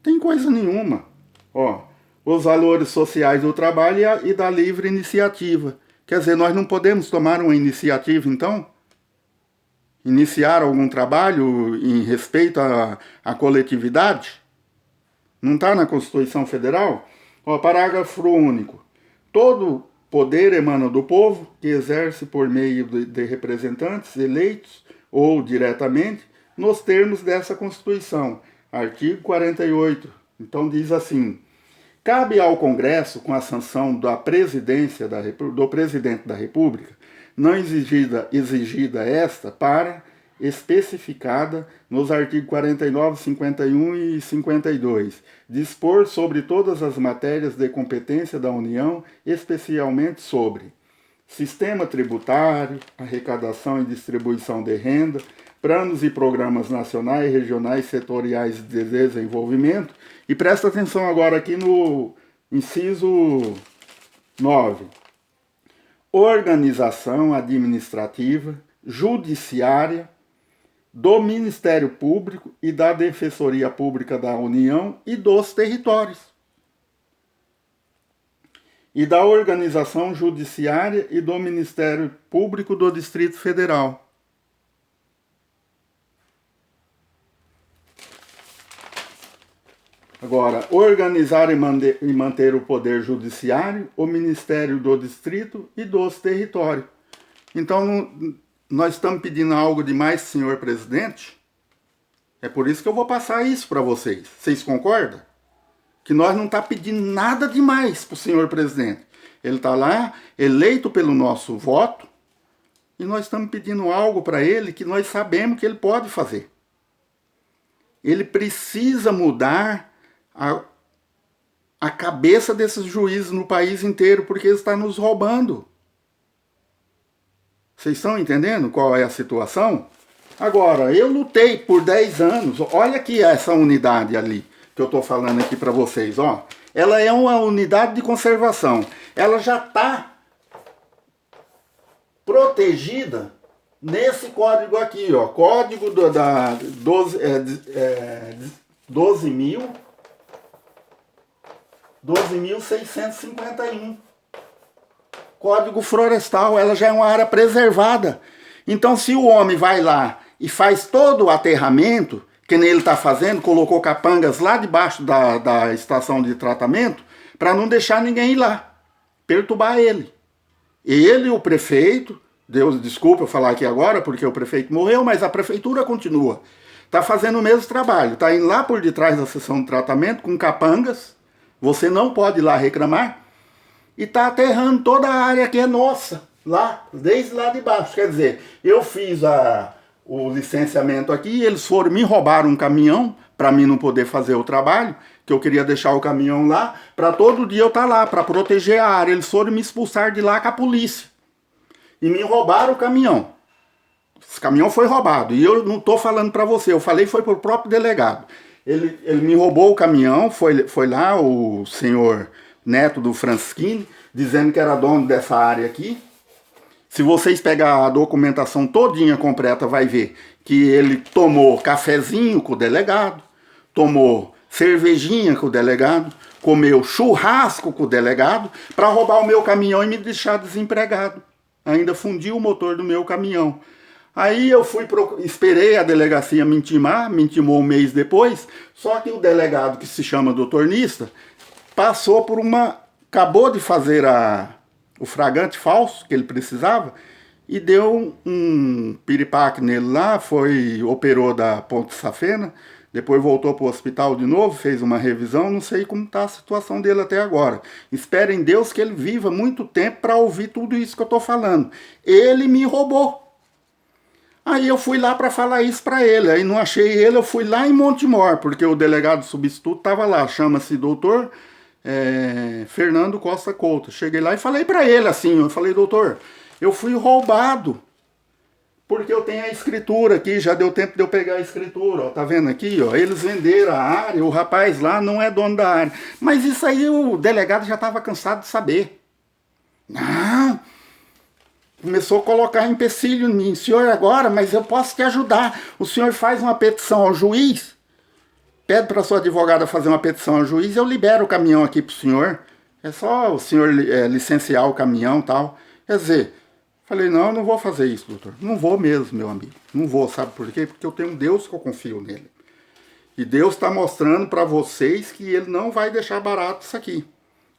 Speaker 1: Tem coisa nenhuma. Ó, os valores sociais do trabalho e da livre iniciativa. Quer dizer, nós não podemos tomar uma iniciativa, então? Iniciar algum trabalho em respeito à coletividade? Não está na Constituição Federal? Ó, parágrafo único. Todo poder emana do povo, que exerce por meio de representantes eleitos ou diretamente, nos termos dessa Constituição. Artigo 48. Então diz assim: cabe ao Congresso, com a sanção da presidência do presidente da República, não exigida esta para especificada nos artigos 49, 51 e 52, dispor sobre todas as matérias de competência da União, especialmente sobre sistema tributário, arrecadação e distribuição de renda, planos e programas nacionais, regionais, setoriais de desenvolvimento. E presta atenção agora aqui no inciso 9. Organização administrativa, judiciária, do Ministério Público e da Defensoria Pública da União e dos territórios. E da Organização Judiciária e do Ministério Público do Distrito Federal. Agora, organizar e manter o Poder Judiciário, o Ministério do Distrito e dos Territórios. Então, nós estamos pedindo algo demais, senhor presidente? É por isso que eu vou passar isso para vocês. Vocês concordam? Que nós não estamos pedindo nada demais para o senhor presidente. Ele está lá, eleito pelo nosso voto, e nós estamos pedindo algo para ele que nós sabemos que ele pode fazer. Ele precisa mudar a cabeça desses juízes no país inteiro, porque eles estão nos roubando. Vocês estão entendendo qual é a situação? Agora, eu lutei por 10 anos. Olha aqui essa unidade ali, que eu estou falando aqui para vocês. Ó. Ela é uma unidade de conservação. Ela já está protegida nesse código aqui. Ó. Código da 12.651. Código Florestal, ela já é uma área preservada. Então, se o homem vai lá e faz todo o aterramento, que nem ele está fazendo, colocou capangas lá debaixo da estação de tratamento, para não deixar ninguém ir lá, perturbar ele. Ele e o prefeito, Deus desculpa eu falar aqui agora, porque o prefeito morreu, mas a prefeitura continua. Está fazendo o mesmo trabalho, está indo lá por detrás da seção de tratamento com capangas, você não pode ir lá reclamar, e está aterrando toda a área que é nossa, lá, desde lá de baixo. Quer dizer, eu fiz o licenciamento aqui, eles foram, me roubaram um caminhão, para mim não poder fazer o trabalho, que eu queria deixar o caminhão lá, para todo dia eu estar lá, para proteger a área. Eles foram me expulsar de lá com a polícia. E me roubaram o caminhão. Esse caminhão foi roubado, e eu não estou falando para você, eu falei foi para o próprio delegado. Ele me roubou o caminhão, foi lá o senhor neto do Francisquini, dizendo que era dono dessa área aqui. Se vocês pegar a documentação todinha completa, vai ver que ele tomou cafezinho com o delegado, tomou cervejinha com o delegado, comeu churrasco com o delegado, para roubar o meu caminhão e me deixar desempregado. Ainda fundiu o motor do meu caminhão. Aí eu esperei a delegacia me intimou um mês depois, só que o delegado, que se chama doutor Nista, passou por acabou de fazer o fragante falso que ele precisava e deu um piripaque nele lá, operou da ponte safena, depois voltou para o hospital de novo, fez uma revisão, não sei como está a situação dele até agora. Espero em Deus que ele viva muito tempo para ouvir tudo isso que eu estou falando. Ele me roubou. Aí eu fui lá para falar isso para ele, aí não achei ele, eu fui lá em Montemor, porque o delegado substituto estava lá, chama-se doutor Fernando Costa Couto. Cheguei lá e falei para ele assim, eu falei, doutor, eu fui roubado, porque eu tenho a escritura aqui, já deu tempo de eu pegar a escritura, ó, tá vendo aqui, ó, eles venderam a área, o rapaz lá não é dono da área. Mas isso aí o delegado já estava cansado de saber. Não, começou a colocar empecilho em mim, senhor agora, mas eu posso te ajudar, o senhor faz uma petição ao juiz, pede para sua advogada fazer uma petição ao juiz, eu libero o caminhão aqui para o senhor, é só o senhor licenciar o caminhão e tal. Quer dizer, falei, não, eu não vou fazer isso, doutor. Não vou mesmo, meu amigo. Não vou, sabe por quê? Porque eu tenho um Deus que eu confio nele. E Deus está mostrando para vocês que ele não vai deixar barato isso aqui.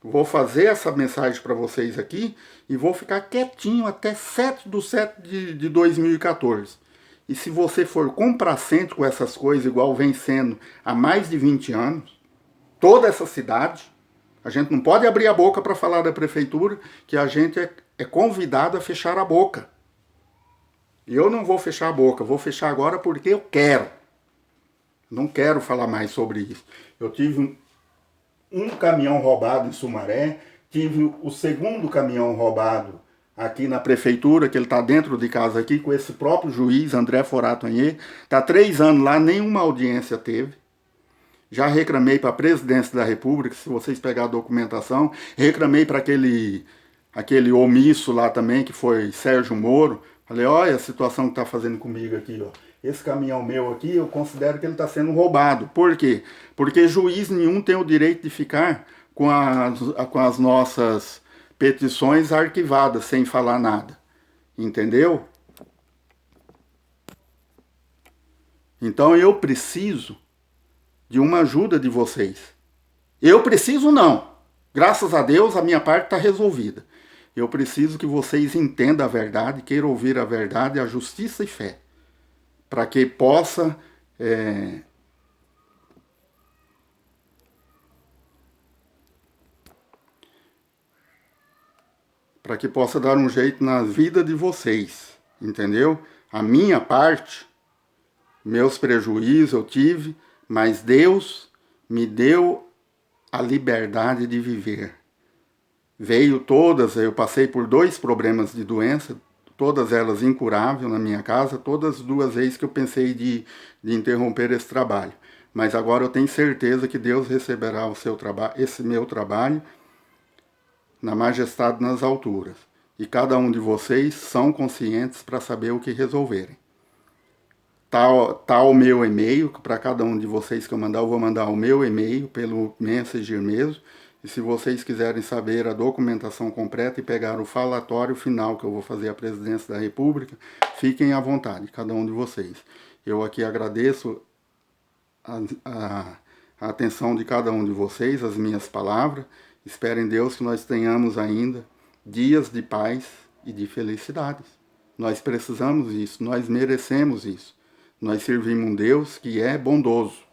Speaker 1: Vou fazer essa mensagem para vocês aqui e vou ficar quietinho até 7/7 de 2014. E se você for complacente com essas coisas, igual vem sendo há mais de 20 anos, toda essa cidade, a gente não pode abrir a boca para falar da prefeitura, que a gente é convidado a fechar a boca. E eu não vou fechar a boca, vou fechar agora porque eu quero. Não quero falar mais sobre isso. Eu tive um caminhão roubado em Sumaré, tive o segundo caminhão roubado aqui na prefeitura, que ele está dentro de casa aqui, com esse próprio juiz, André Forato Anhê. Está 3 anos lá, nenhuma audiência teve. Já reclamei para a presidência da República, se vocês pegarem a documentação. Reclamei para aquele omisso lá também, que foi Sérgio Moro. Falei, olha a situação que está fazendo comigo aqui, ó. Esse caminhão meu aqui, eu considero que ele está sendo roubado. Por quê? Porque juiz nenhum tem o direito de ficar com as nossas petições arquivadas, sem falar nada. Entendeu? Então eu preciso de uma ajuda de vocês. Eu preciso não. Graças a Deus a minha parte está resolvida. Eu preciso que vocês entendam a verdade, queiram ouvir a verdade, a justiça e fé. Para que possa dar um jeito na vida de vocês, entendeu? A minha parte, meus prejuízos eu tive, mas Deus me deu a liberdade de viver. Veio todas, eu passei por 2 problemas de doença, todas elas incuráveis na minha casa, todas 2 vezes que eu pensei de interromper esse trabalho. Mas agora eu tenho certeza que Deus receberá o seu esse meu trabalho na majestade nas alturas. E cada um de vocês são conscientes para saber o que resolverem. Tá o meu e-mail, para cada um de vocês que eu mandar, eu vou mandar o meu e-mail pelo Messenger mesmo. E se vocês quiserem saber a documentação completa e pegar o falatório final que eu vou fazer à presidência da República, fiquem à vontade, cada um de vocês. Eu aqui agradeço a atenção de cada um de vocês, as minhas palavras. Espero em Deus que nós tenhamos ainda dias de paz e de felicidades. Nós precisamos disso, nós merecemos isso. Nós servimos um Deus que é bondoso.